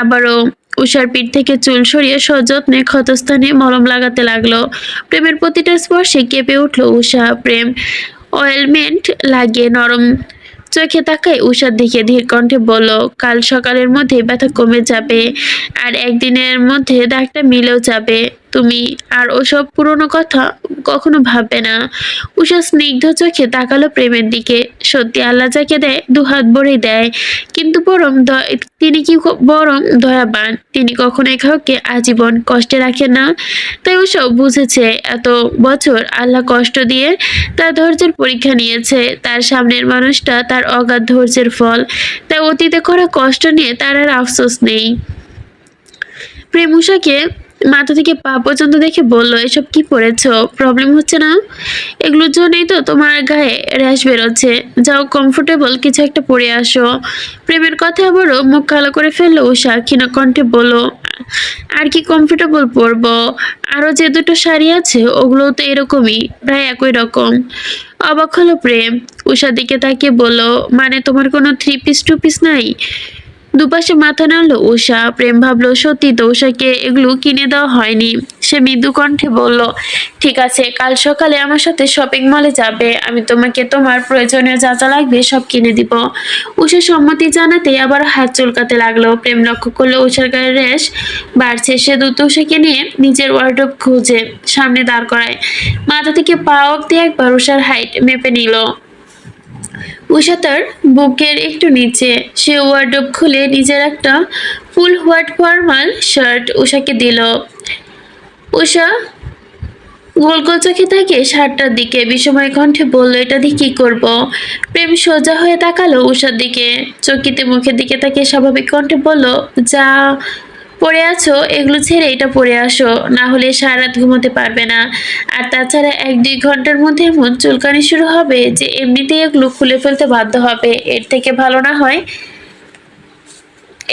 A: আবারও উষার পিঠ থেকে চুল সরিয়ে সযত্নে ক্ষতস্থানে মলম লাগাতে লাগলো। প্রেমের প্রতিটা স্পর্শে কেঁপে উঠলো উষা। প্রেম অয়েলমেন্ট লাগিয়ে নরম চোখে তাকায় উষার দিকে, ধীর কণ্ঠে বলল, কাল সকালের মধ্যে ব্যথা কমে যাবে, আর একদিনের মধ্যে দাগটা মিলেও যাবে। তুমি আর ওসব পুরনো কথা কখনো ভাববে না। উষা স্নিগ্ধ চোখে তাকালো প্রেমের দিকে। সত্যি আল্লাহ যাকে দেয় দুহাত ভরে দেয়, কিন্তু তিনি কি বরং দয়াবান। তিনি কখনোই কাউকে আজীবন কষ্টে রাখেন না। তাই উষা বুঝেছে এত বছর আল্লাহ কষ্ট দিয়ে তার ধৈর্যের পরীক্ষা নিয়েছে। তার সামনের মানুষটা তার অগাধ ধৈর্যের ফল। তাই অতীতে করা কষ্ট নিয়ে তার আর আফসোস নেই। প্রেম উষাকে মাথা থেকে পা পর্যন্ত দেখে বলল, এসব কি পরেছ? প্রবলেম হচ্ছে না? এগুলোর জন্যই তো তোমার গায়ে র্যাশ বেরোচ্ছে। যাও, কমফোর্টেবল কিছু একটা পরে আসো। প্রেমের কথা আবারও মুখ কালো করে ফেললো উষা। ক্ষীণ কণ্ঠে বলল, আর কি কমফোর্টেবল পরবো? আরো যে দুটো শাড়ি আছে ওগুলো তো এরকমই, প্রায় একই রকম। অবাক হলো প্রেম। উষার দিকে তাকিয়ে বলল, মানে তোমার কোনো থ্রি পিস টু পিস নাই? দুপাশে মাথা নাড়ল উষা। প্রেম ভাবলো সত্যি তো উষাকে এগুলো কিনে দেওয়া হয়নি। সে মৃদু কণ্ঠে বলল, ঠিক আছে, কাল সকালে আমার সাথে শপিং মলে যাবে, আমি তোমাকে তোমার প্রয়োজনীয় যা যা লাগবে সব কিনে দিব। উষা সম্মতি জানাতে আবার হাত চুলকাতে লাগলো। প্রেম লক্ষ্য করলো উষার গায়ের রেশ বাড়ছে। সে দ্রুত উষাকে নিয়ে নিজের ওয়ার্ডরোব খুঁজে সামনে দাঁড় করায়। মাথা থেকে পা অব্দি একবার উষার হাইট মেপে নিল। উষা তার বুকের একটু নিচে। সে ওয়ার্ডরোব খুলে নিজের একটা ফুল হোয়াইট ফর্মাল শার্ট উষাকে দিল। উষা গোল গোল চোখে তাকিয়ে শার্টটার দিকে বিস্ময় কণ্ঠে বলল, এটা দিয়ে কি করবো? প্রেম সোজা হয়ে তাকালো উষার দিকে। চকিতে মুখের দিকে তাকিয়ে স্বাভাবিক কণ্ঠে বলল, যা পরে আছো এগুলো ছেড়ে এটা পরে আসো, না হলে সারা রাত ঘুমোতে পারবে না। আর তাছাড়া 1-2 ঘন্টার মধ্যে এমন চুলকানি শুরু হবে যে এমনিতেই এগুলো খুলে ফেলতে বাধ্য হবে। এর থেকে ভালো না হয়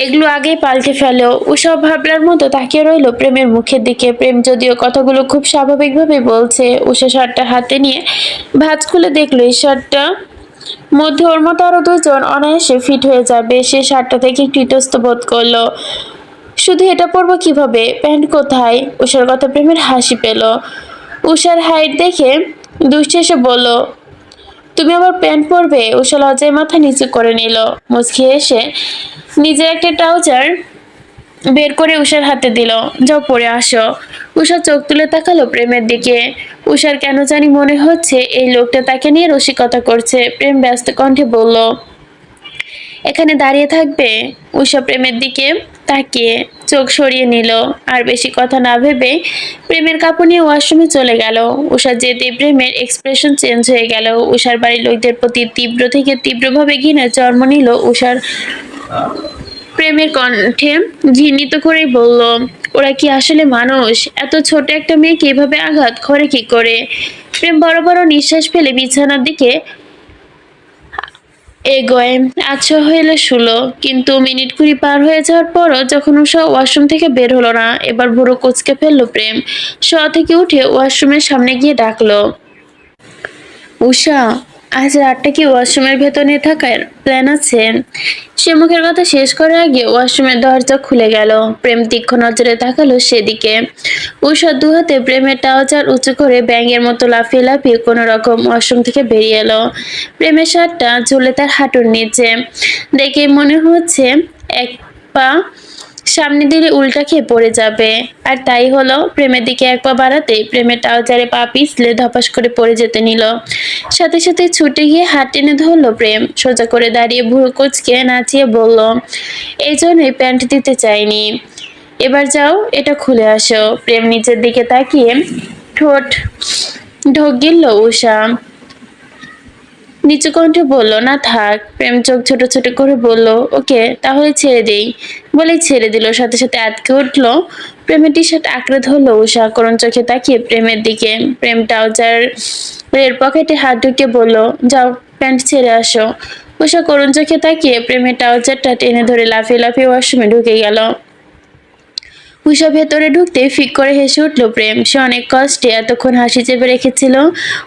A: এগুলো আগেই পাল্টে ফেলো। উষা ভাবনার মতো তাকিয়ে রইল প্রেমের মুখের দিকে। প্রেম যদিও কথাগুলো খুব স্বাভাবিকভাবে বলছে। উষা শার্টটা হাতে নিয়ে ভাঁজ খুলে দেখলো এই শার্টটা মধ্যে ওর মতো আরো দুজন অনায়াসে ফিট হয়ে যাবে। সে শার্টটা থেকে একটু ইতস্ত বোধ করলো। শুধু এটা পরবো কিভাবে? প্যান্ট কোথায়? উষার কথা প্রেমের হাসি পেল। উষার হাইট দেখে দুষ্টু এসে বলল, তুমি আবার প্যান্ট পরবে? উষা লজ্জায় মাথা নিচু করে নিল। মুচকি এসে নিজের একটা ট্রাউজার বের করে উষার হাতে দিল। যাও পরে আসো। উষা চোখ তুলে তাকালো প্রেমের দিকে। উষার কেন জানি মনে হচ্ছে এই লোকটা তাকে নিয়ে রসিকতা করছে। প্রেম ব্যস্ত কণ্ঠে বলল, এখানে দাঁড়িয়ে থাকবে? উষা প্রেমের দিকে তাকিয়ে চোখ সরিয়ে নিল। আর বেশি কথা না ভেবে প্রেমের কাপড় নিয়ে ওয়াশরুমে চলে গেল। উষা যেতে প্রেমের এক্সপ্রেশন চেঞ্জ হয়ে গেল। উষার বাড়ির লোকদের প্রতি তীব্র থেকে তীব্রভাবে ঘৃণা জন্ম নিল উষার। প্রেমের কণ্ঠে ঘৃণিত করেই বলল, ওরা কি আসলে মানুষ? এত ছোট একটা মেয়েকে এভাবে আঘাত করে কি করে? প্রেম বড় বড় নিঃশ্বাস ফেলে বিছানার দিকে এগোয়। আচ্ছা হইলে শুলো, কিন্তু মিনিট 20 পার হয়ে যাওয়ার পরও যখন উষা ওয়াশরুম থেকে বের হলো না, এবার ভুরু কুঁচকে ফেললো প্রেম। শোয়া থেকে উঠে ওয়াশরুমের সামনে গিয়ে ডাকলো, উষা, আজ রাতটা কি ওয়াশরুমের ভেতরে থাকার প্ল্যান আছে? সে মুখের কথা শেষ করার আগে ওয়াশরুমের দরজা খুলে গেল। প্রেম তীক্ষ্ণ নজরে তাকালো সেদিকে। উষা দুহাতে প্রেমের ট্রাউজার উঁচু করে ব্যাঙের মতো লাফিয়ে লাফিয়ে কোনো রকম ওয়াশরুম থেকে বেরিয়ে এলো। প্রেমের শার্টটা ঝুলে তার হাঁটুর নিচে। দেখে মনে হচ্ছে এক পা সামনে দিলে উল্টা খেয়ে পড়ে যাবে। আর তাই হলো। প্রেমের দিকে এক পা বাড়াতেই প্রেমের ট্রাউজারে পা পিছলে ধপাস করে পড়ে যেতে নিল। সাথে সাথে ছুটে গিয়ে হাত টেনে ধরলো প্রেম। সোজা করে দাঁড়িয়ে ভুরু কুঁচকে নাচিয়ে বলল, এই জন্যই প্যান্ট দিতে চাইনি। এবার যাও, এটা খুলে আসো। প্রেম নিচের দিকে তাকিয়ে ঠোঁট ঢোক গিলল উষা। নিচু কণ্ঠে বলল, না থাক। প্রেম চোখ ছোট ছোট করে বলল, ওকে তাহলে ছেড়ে দেই। বলেই ছেড়ে দিল। সাথে সাথে আটকে উঠলো। প্রেমের টি শার্ট আঁকড়ে ধরলো উষা করুণ চোখে তাকিয়ে প্রেমের দিকে। প্রেম ট্রাউজার এর পকেটে হাত ঢুকে বলল, যাও প্যান্ট ছেড়ে আসো। উষা করুণ চোখে তাকিয়ে প্রেমের ট্রাউজারটা টেনে ধরে লাফিয়ে লাফিয়ে ওয়াশরুমে ঢুকে গেল। উষা ভেতরে ঢুকতে ফিক করে হেসে উঠল প্রেম। সে অনেক কষ্টে এতক্ষণ হাসি চেপে রেখেছিল।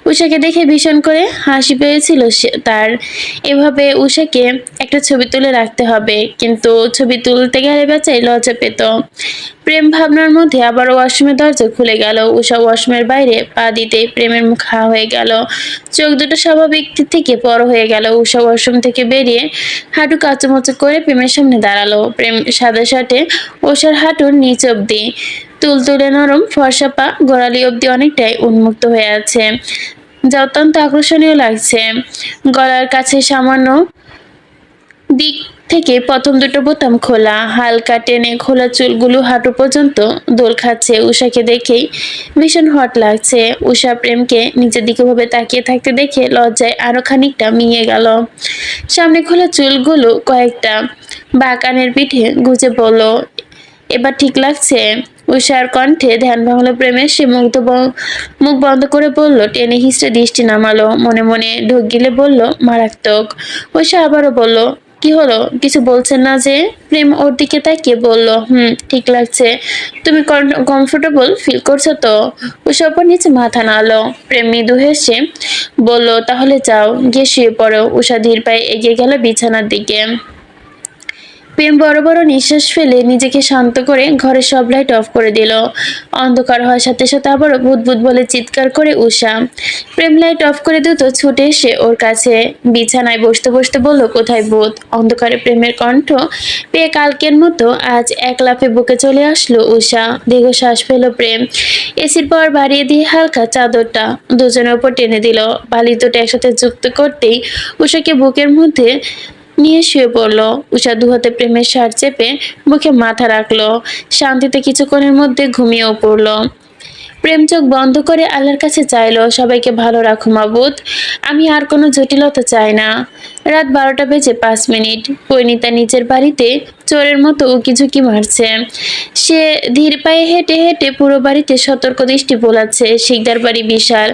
A: উষাকে দেখে ভীষণ করে হাসি পেয়েছিল তার। এভাবে উষাকে একটা ছবি তুলে রাখতে হবে, কিন্তু ছবি তুলতে গেলে বেচাই লজ্জা পেত। প্রেম ভাবনার মধ্যে আবার ওয়াশরুমের দরজা খুলে গেল। উষা ওয়াশরুমের বাইরে পা দিতেই প্রেমের মুখ হা হয়ে গেল। চোখ দুটো স্বাভাবিক থেকে বড় হয়ে গেল। উষা ওয়াশরুম থেকে বেরিয়ে হাঁটু কাঁচুমাচু করে প্রেমের সামনে দাঁড়ালো। প্রেম সাদা শার্টে উষার হাঁটুর নিচ অব্দি তুলতুলে নরম ফর্সা পা গোড়ালি অব্দি অনেকটাই উন্মুক্ত হয়ে আছে, যা অত্যন্ত আকর্ষণীয় লাগছে। গলার কাছে সামান্য দিক থেকে প্রথম দুটো বোতাম খোলা। হালকা টেনে খোলা চুলগুলো হাঁটু পর্যন্ত দোল খাচ্ছে। উষাকে দেখেই ভীষণ হট লাগছে। উষা প্রেমকে নিচের দিকে ভাবে তাকিয়ে থাকতে দেখে লজ্জায় আরো খানিকটা মিয়ে গেল। সামনে খোলা চুলগুলো কয়েকটা বাঁকানের পিঠে গুজে পড়ল। এবার ঠিক লাগছে? উষার কণ্ঠে ধ্যান ভাঙলো প্রেমের। সে মুখ বন্ধ করে বলল, টেনে হিস্টে দৃষ্টি নামালো। মনে মনে ঢোক গিলে বলল, মারাত্মক। উষা আবারও বলল, কি হলো, কিছু বলছেন না যে? প্রেম ওর দিকে তাকিয়ে বলল, ঠিক লাগছে। তুমি কমফোর্টেবল ফিল করছো তো? উষা উপর নিচে মাথা নাড়লো। প্রেম মৃদু হেসে বলল, তাহলে যাও, গিয়ে শুয়ে পড়ো। উষা ধীর পায়ে এগিয়ে গেল বিছানার দিকে। প্রেম বড় বড় নিঃশ্বাস ফেলে নিজেকে শান্ত করে ঘরের সব লাইট অফ করে দিল। অন্ধকার হওয়ার সাথে সাথে আবারও ভূত ভূত বলে চিৎকার করে উষা। প্রেম লাইট অফ করে দ্রুত ছুটে এসে ওর কাছে বিছানায় বসতে বসতে বলল, কোথায় ভূত? অন্ধকারে প্রেমের কণ্ঠ পেয়ে কালকের মতো আজ এক লাফে বুকে চলে আসলো উষা। দীর্ঘ শ্বাস ফেল প্রেম। এসির পাওয়ার বাড়িয়ে দিয়ে হালকা চাদরটা দুজনের উপর টেনে দিল। বালিশ দুটো একসাথে যুক্ত করতেই উষাকে বুকের মধ্যে নিয়ে শুয়ে পড়লো। উষা দুহাতে প্রেমের শার্ট চেপে মুখে মাথা রাখলো। শান্তিতে কিছুক্ষণের মধ্যে ঘুমিয়েও পড়লো। প্রেম চোখ বন্ধ করে আল্লাহর কাছে চাইলো, সবাইকে ভালো রাখো মাবুদ, আমি আর কোনো জটিলতা চাই না। রাত 12টা বেজে 5 মিনিট। পরিণীতা নিজের বাড়িতে চোরের মতো উকিঝুঁকি মারছে। সে ধীর পায়ে হেঁটে হেঁটে পুরো বাড়িতে সতর্ক দৃষ্টি বোলাচ্ছে। শিকদার বাড়ি বিশাল,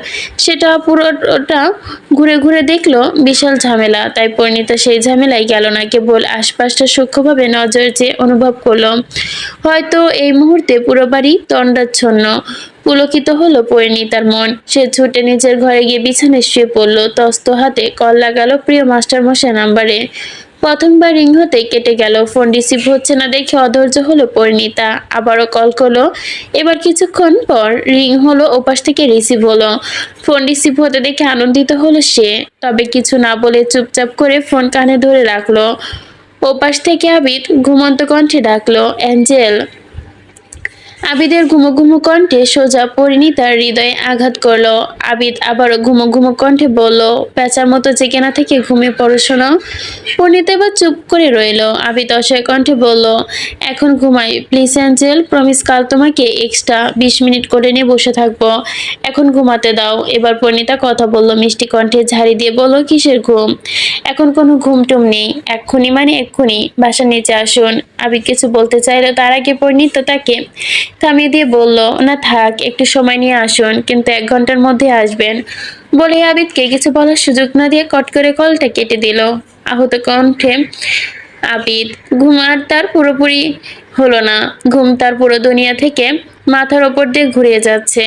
A: সেটা পুরোটা ঘুরে ঘুরে দেখলো বিশাল ঝামেলা। তাই পরিণীতা সেই ঝামেলায় গেল না, কেবল আশপাশটা সূক্ষ্মভাবে নজর যে অনুভব করলো। হয়তো এই মুহূর্তে পুরো বাড়ি দণ্ডাচ্ছন্ন। পুলকিত হলো পরিণীতার মন। সে ছুটে নিজের ঘরে গিয়ে বিছানায় শুয়ে পড়ল। তস্ত হাতে কল লাগালো প্রিয় মাস্টার মশাই নাম্বারে। প্রথমবার রিং হতে কেটে গেল। ফোন রিসিভ হচ্ছে না দেখে অধৈর্য হলো পরিণীতা। আবারও কল করলো। এবার কিছুক্ষণ পর রিং হলো, ওপাশ থেকে রিসিভ হলো। ফোন রিসিভ হতে দেখে আনন্দিত হলো সে, তবে কিছু না বলে চুপচাপ করে ফোন কানে ধরে রাখলো। ওপাশ থেকে আবিদ ঘুমন্ত কণ্ঠে ডাকলো, অ্যাঞ্জেল। আবিদের ঘুমো ঘুমো কণ্ঠে সোজা পরিণীতার হৃদয়ে আঘাত করলো। আবিদ আবারও ঘুমো ঘুমো কণ্ঠে বলল, পেঁচার মতো জেগে না থেকে ঘুমিয়ে পড়ো শোনো। পরিণীতা এবার চুপ করে রইল। আবিদ অসহায় কণ্ঠে বলল, এখন ঘুমাই প্লিজ অ্যাঞ্জেল, প্রমিস কাল তোমাকে এক্সট্রা 20 মিনিট করে নিয়ে বসে থাকবো। এখন ঘুমাতে দাও। এবার পরিণীতা কথা বলল মিষ্টি কণ্ঠে, ঝাড়ি দিয়ে বলল, কিসের ঘুম? এখন কোনো ঘুম টুম নেই, এক্ষুনি মানে এক্ষুনি বাসার নিচে আসুন। আবিদ কিছু বলতে চাইলো, তার আগে পরিণীতা তাকে থামিয়ে দিয়ে বলল, না থাক, একটু সময় নিয়ে আসুন, কিন্তু 1 ঘন্টার মধ্যে আসবেন। বলে আবিদকে কিছু বলার সুযোগ না দিয়ে কট করে কলটা কেটে দিল। আহত কণ্ঠে আবিদ, ঘুম আর তার পুরোপুরি হলো না। ঘুম তার পুরো দুনিয়া থেকে মাথার ওপর দিয়ে ঘুরিয়ে যাচ্ছে।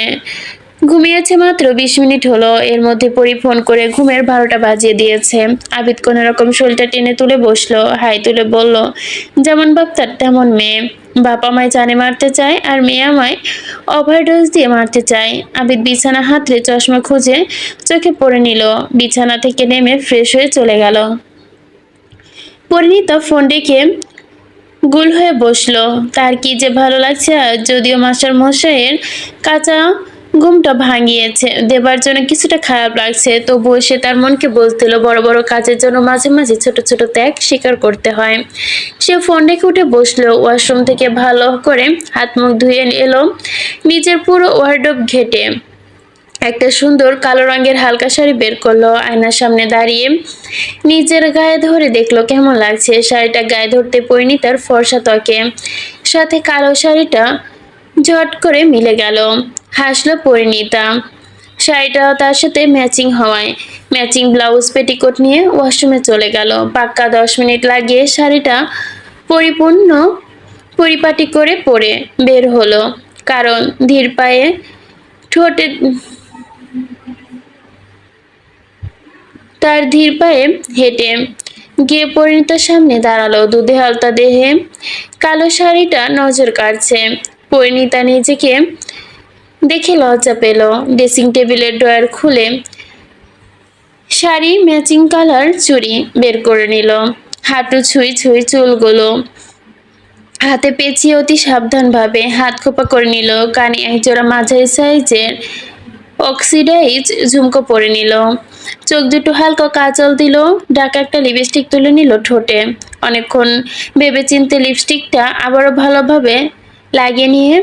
A: ঘুমিয়েছে মাত্র 20 মিনিট হলো, এর মধ্যে পরি ফোন করে ঘুমের 12টা বাজিয়ে দিয়েছে। আবিদ কোনো রকম শরীরটা টেনে তুলে বসলো, হাই তুলে বলল, যেমন বাপ তার তেমন মেয়ে। বাপ আমায় জানে মারতে চায়, আর মেয়ে আমায় ওভারডোজ দিয়ে মারতে চায়। আবিদ বিছানা হাতড়ে চশমা খুঁজে চোখে পড়ে নিল। বিছানা থেকে নেমে ফ্রেশ হয়ে চলে গেল। পরিণীতা ফোন রেখে গুল হয়ে বসলো। তার কি যে ভালো লাগছে আজ, যদিও মাস্টার মশাইয়ের কাঁচা ঘুমটা ভাঙিয়েছে দেবার জন্য কিছুটা খারাপ লাগছে, তবুও সে তার মনকে বলছিল বড় বড় কাজের জন্য মাঝে মাঝে ছোট ছোট ত্যাগ স্বীকার করতে হয়। সে ফোন রেখে উঠে বসলো। ওয়াশরুম থেকে ভালো করে হাত মুখ ধুয়ে এলো। নিজের পুরো ওয়ার্ডরোব ঘেটে একটা সুন্দর কালো রঙের হালকা শাড়ি বের করলো। আয়নার সামনে দাঁড়িয়ে নিজের গায়ে ধরে দেখলো কেমন লাগছে। শাড়িটা গায়ে ধরতে পরিণীতার ফর্সা ত্বকে সাথে কালো শাড়িটা ঝট করে মিলে গেল। হাসলো পরিণীতা। শাড়িটা তার সাথে ম্যাচিং হওয়ায় ম্যাচিং ব্লাউজ পেটিকোট নিয়ে ওয়াশরুমে চলে গেল। পাক্কা 10 মিনিট লাগিয়ে শাড়িটা পরিপূর্ণ পরিপাটি করে পরে বের হলো। কারণ ধীর পায়ে ঠোঁটে তার ধীর পায়ে হেঁটে গিয়ে পরিণীতার সামনে দাঁড়ালো। দুধে হালতা দেহে কালো শাড়িটা নজর কাড়ছে। পরিণীতা নিজেকে দেখে লজ্জা পেল। ড্রেসিং টেবিলের ড্রয়ার খুলে শাড়ি ম্যাচিং কালার চুড়ি বের করে নিল। হাঁটু ছুঁই ছুঁই চুলগুলো হাতে পেঁচিয়ে অতি সাবধানভাবে হাত খোপা করে নিল। কানে একজোড়া মাঝারি সাইজের অক্সিডাইজ ঝুমকো পরে নিল। চোখ দুটো হালকা কাজল দিল। ডাকা একটা লিপস্টিক তুলে নিল ঠোঁটে। অনেকক্ষণ ভেবেচিন্তে লিপস্টিকটা আবারও ভালোভাবে লাগিয়ে নিয়ে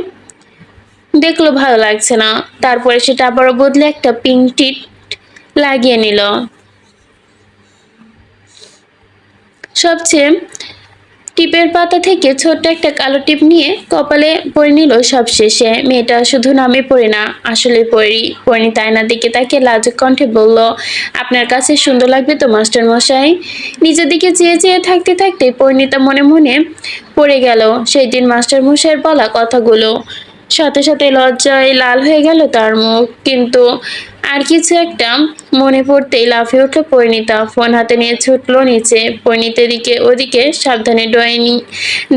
A: দেখলো ভালো লাগছে না। তারপরে সেটা আবারও বদলে একটা পিঙ্ক টিট লাগিয়ে নিল। সবচেয়ে টিপের পাতা থেকে ছোট্ট একটা কালো টিপ নিয়ে কপালে পরে নিল সবশেষে। মেয়েটা শুধু নামে পড়ে না, আসলে পরিণীতা আয়নার দিকে তাকিয়ে লাজুক কণ্ঠে বলল, আপনার কাছে সুন্দর লাগবে তো মাস্টার মশাই। নিজের দিকে চেয়ে চেয়ে থাকতে থাকতে পরিণীতা মনে মনে পড়ে গেল সেই দিন মাস্টার মশাইয়ের বলা কথাগুলো। সাথে সাথে লজ্জায় লাল হয়ে গেল তার মুখ। কিন্তু আর কিছু একটা মনে পড়তেই লাফিয়ে উঠল পরিণীতা। ফোন হাতে নিয়ে ছুটলো নিচে। পরিণীতের দিকে ওদিকে সাবধানে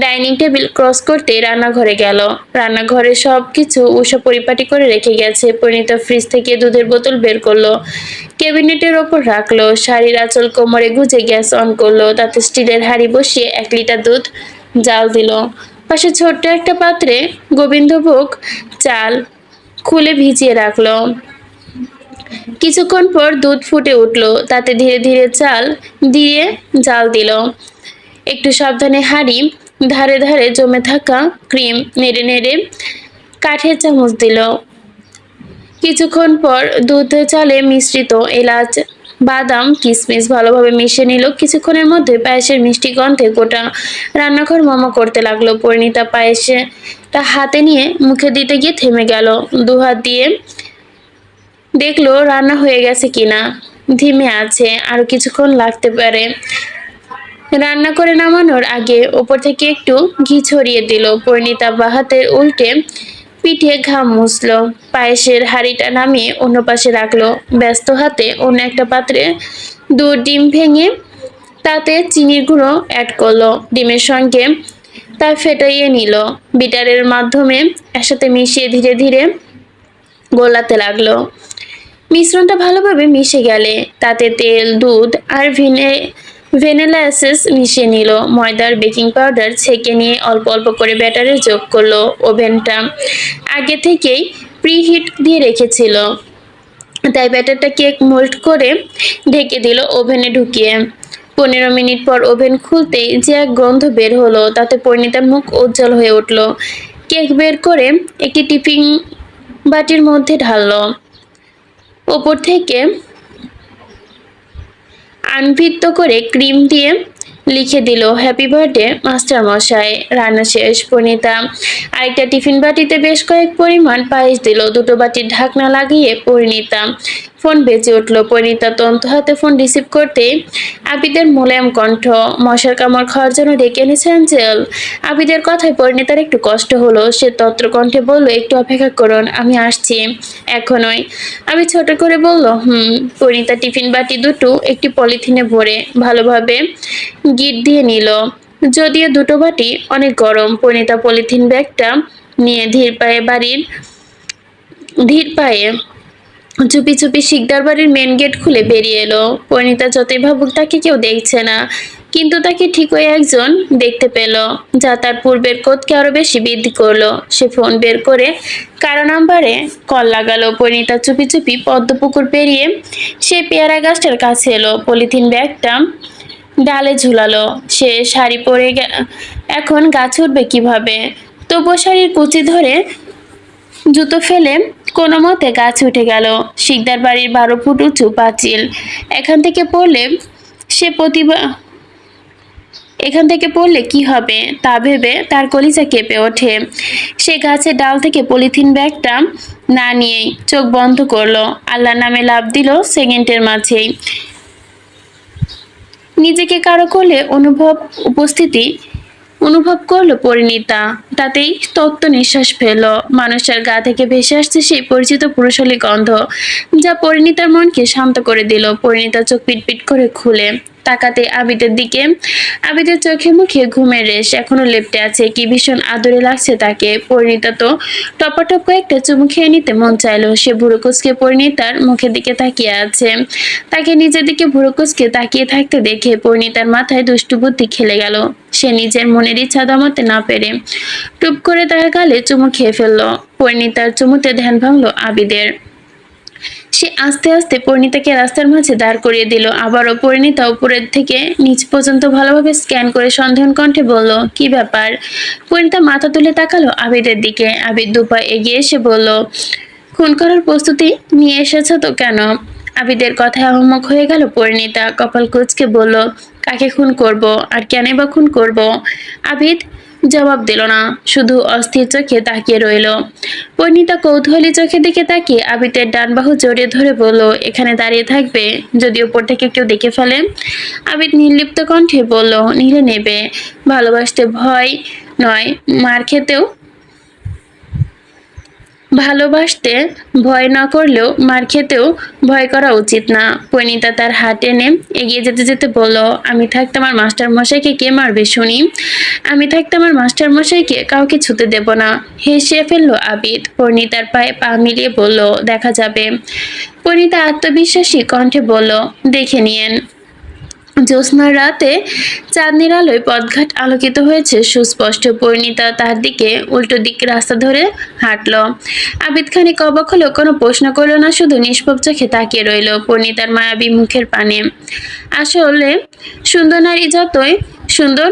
A: ডাইনিং টেবিল ক্রস করতে রান্নাঘরে গেল। রান্নাঘরে সব কিছু উষা পরিপাটি করে রেখে গেছে। পরিণীতা ফ্রিজ থেকে দুধের বোতল বের করলো, ক্যাবিনেটের ওপর রাখলো। শাড়ির আঁচল কোমরে গুজে গ্যাস অন করলো। তাতে স্টিলের হাঁড়ি বসিয়ে 1 লিটার দুধ জাল দিল। পাশে ছোট্ট একটা পাত্রে গোবিন্দভোগ চাল খুলে ভিজিয়ে রাখলো। কিছুক্ষণ পর দুধ ফুটে উঠলো। তাতে ধীরে ধীরে চাল দিয়ে জাল দিল। একটু সাবধানে হাঁড়ি ধারে ধারে জমে থাকা ক্রিম নেড়ে নেড়ে কাঠের চামচ দিল। কিছুক্ষণ পর দুধ চালে মিশ্রিত এলাচ বাদাম কিশমিশ ভালোভাবে মিশিয়ে নিল। কিছুক্ষণের মধ্যে পায়েসের মিষ্টি গন্ধে গোটা রান্নাঘর মম করতে লাগলো। পরিণীতা পায়েসটা হাতে নিয়ে মুখে দিতে গিয়ে থেমে গেল। দুহাত দিয়ে দেখলো রান্না হয়ে গেছে কিনা। ধিমে আছে, আরো কিছুক্ষণ লাগতে পারে। রান্না করে নামানোর আগে ওপর থেকে একটু ঘি ছড়িয়ে দিল। পরিণীতা বাহাতে উল্টে পিঠে ঘাম মুছলো। পায়েসের হাঁড়িটা নামিয়ে অন্য পাশে রাখলো। ব্যস্ত হাতে অন্য একটা পাত্রে ডিম ভেঙে তাতে চিনির গুঁড়ো অ্যাড করলো। ডিমের সঙ্গে তা ফেটাইয়ে নিল। বিটারের মাধ্যমে একসাথে মিশিয়ে ধীরে ধীরে গোলাতে লাগলো। মিশ্রণটা ভালোভাবে মিশে গেলে তাতে তেল, দুধ আর ভ্যানিলা এসেন্স মিশিয়ে নিল। ময়দার বেকিং পাউডার ছেঁকে নিয়ে অল্প অল্প করে ব্যাটারে যোগ করলো। ওভেনটা আগে থেকেই প্রিহিট দিয়ে রেখেছিল, তাই ব্যাটারটা কেক মোল্ড করে ঢেকে দিল ওভেনে ঢুকিয়ে। 15 মিনিট পর ওভেন খুলতেই যে এক গন্ধ বের হলো, তাতে পরিণীতার মুখ উজ্জ্বল হয়ে উঠল। কেক বের করে একটি টিফিন বাটির মধ্যে ঢাললো। ওপর থেকে আনভিত্ত করে ক্রিম দিয়ে লিখে দিল হ্যাপি বার্থডে মাস্টার মশাই। রান্না শেষ। পরিণীতা আরেকটা টিফিন বাটিতে বেশ কয়েক পরিমাণ পায়েস দিল। দুটো বাটির ঢাকনা লাগিয়ে পরিণীতা ফোন বেজে উঠল। পরিণীতা তন্তু হাতে ফোন রিসিভ করতেই আবিদের মোলায়েম কণ্ঠ, মশার কামড় খাওয়ার জন্য ডেকে এনেছে অ্যাঞ্জেল। আবিদের কথায় পরিণীতার একটু কষ্ট হলো। সে তত্র কণ্ঠে বলল, একটু অপেক্ষা করুন, আমি আসছি এখনই। আমি ছোট করে বলল, পরিণীতা টিফিন বাটি দুটো একটি পলিথিনে ভরে ভালোভাবে গিট দিয়ে নিল। যদিও দুটো বাটি অনেক গরম। পরিণীতা পলিথিন ব্যাগটা নিয়ে ধীর পায়ে চুপি চুপি শিকদার বাড়ির মেন গেট খুলে বেরিয়ে এলো। পরিণীতা যতই ভাবুক তাকে কেউ দেখছে না, কিন্তু তাকে ঠিকই একজন দেখতে পেল, যা তার পূর্বের ক্রোধকে আরো বেশি বৃদ্ধি করলো। সে ফোন বের করে কারো নাম্বারে কল লাগালো। পরিণীতা চুপি চুপি পদ্মপুকুর পেরিয়ে সে পেয়ারা গাছটার কাছে এলো। পলিথিন ব্যাগটা ডালে ঝুলালো। সে শাড়ি পরে এখন গাছ উঠবে কিভাবে? তবুও শাড়ির কুচি ধরে জুতো ফেলে কোনো মতে গাছে উঠে গেল। শিকদার বাড়ির 12 ফুট উঁচু পাঁচিল। এখান থেকে পড়লে কি হবে তা ভেবে তার কলিজা কেঁপে ওঠে। সে গাছের ডাল থেকে পলিথিন ব্যাগটা না নিয়েই চোখ বন্ধ করলো। আল্লাহর নামে লাফ দিল সেকেন্ডের মাঝেই। নিজেকে কারো কোলে অনুভব করলো পরিণীতা। তাতেই তত্ত্ব নিঃশ্বাস ফেলল। মানুষটার গা থেকে ভেসে আসছে সেই পরিচিত পুরুষালী গন্ধ, যা পরিণীতার মনকে শান্ত করে দিল। পরিণীতা চোখ পিটপিট করে খুলে তাকাতে আবিদের দিকে। আবিদের চোখে মুখে ঘুমের রেশ এখনো লেপ্টে আছে। কি ভীষণ আদরে লাগছে তাকে। পরিণীতা তো টপাটপ কয়েকটা চুমু খেয়ে নিতে মন চাইলো। সে ভুরু কুঁচকে পরিণীতার মুখের দিকে তাকিয়ে আছে। তাকে নিজের দিকে ভুরু কুঁচকে তাকিয়ে থাকতে দেখে পরিণীতার মাথায় দুষ্টু বুদ্ধি খেলে গেল। সে নিজের মনের ইচ্ছা দমাতে না পেরে টুপ করে তার গালে চুমু খেয়ে ফেলল। পরিণীতার চুমুতে ধ্যান ভাঙল আবিদের। সে আস্তে আস্তে পরিণীতাকে রাস্তার মাঝে দাঁড় করিয়ে দিল। আবারও পরিণীতা উপরের থেকে নিচ পর্যন্ত ভালোভাবে স্ক্যান করে সন্দেহন কণ্ঠে বলল, কি ব্যাপার? পরিণীতা মাথা তুলে তাকালো আবিদের দিকে। আবিদ দুপা এগিয়ে এসে বলল, খুন করার প্রস্তুতি নিয়ে এসেছো তো কেন? আবিদের কথায় আহম্মক হয়ে গেল পরিণীতা। কপাল কুঁচকে বলল, কাকে খুন করব, আর কেন বা খুন করব? আবিদ জবাব দিল না, শুধু অস্থির চোখে তাকিয়ে রইল। পরিণীতা কৌতূহলী চোখের দিকে তাকিয়ে আবিদের ডান বাহু জড়িয়ে ধরে বলল, এখানে দাঁড়িয়ে থাকবে? যদি ওপর থেকে কেউ দেখে ফেলে? আবিদ নির্লিপ্ত কণ্ঠে বলল, নিলে নেবে। ভালোবাসতে ভয় নয়, মার খেতেও ভালোবাসতে ভয় না করলেও মার খেতেও ভয় করা উচিত না। পরিণীতা তার হাত টেনে এগিয়ে যেতে যেতে বলল, আমি থাকতে আমার মাস্টার মশাইকে কে মারবে শুনি? আমি থাকতে আমার মাস্টার মশাইকে কাউকে ছুতে দেব না। হেসে ফেললো আবিদ। পরিণীতার পায়ে পা মিলিয়ে বলল, দেখা যাবে। পরিণীতা আত্মবিশ্বাসী কণ্ঠে বলল, দেখে নিয়েন। জ্যোৎস্নার রাতে চাঁদনির আলোয় পথঘাট আলোকিত হয়েছে সুস্পষ্ট। পরিণীতা তার দিকে উল্টো দিক রাস্তা ধরে হাঁটল। আবিদ খানিক অবাক হলেও কোনো প্রশ্ন করল না, শুধু নিষ্পাপ চোখে তাকিয়ে রইল পরিণীতার মায়াবী মুখের পানে। আসলে সুন্দর নারী যতই সুন্দর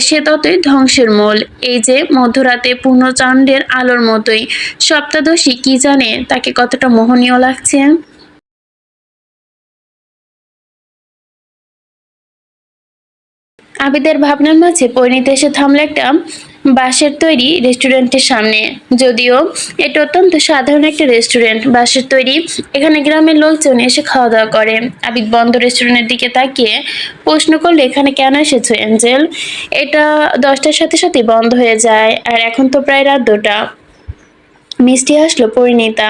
A: সে ততই ধ্বংসের মূল। এই যে মধ্যরাতে পূর্ণচন্দ্রের আলোর মতোই সপ্তাদশী কি জানে তাকে কতটা মোহনীয় লাগছে। আবিদের ভাবনার মাঝে পরিণীতা এসে থামলো একটা বাঁশের তৈরি রেস্টুরেন্টের সামনে। যদিও এটা অত্যন্ত সাধারণ একটা রেস্টুরেন্ট, বাঁশের তৈরি, এখানে গ্রামের লোকজন এসে খাওয়া দাওয়া করে। আবিদ বন্ধ রেস্টুরেন্টের দিকে তাকিয়ে প্রশ্ন করলে, এখানে কেন এসেছো অ্যাঞ্জেল? এটা 10টার সাথে সাথে বন্ধ হয়ে যায়, আর এখন তো প্রায় রাত 2টা। মিষ্টি হাসলো পরিণীতা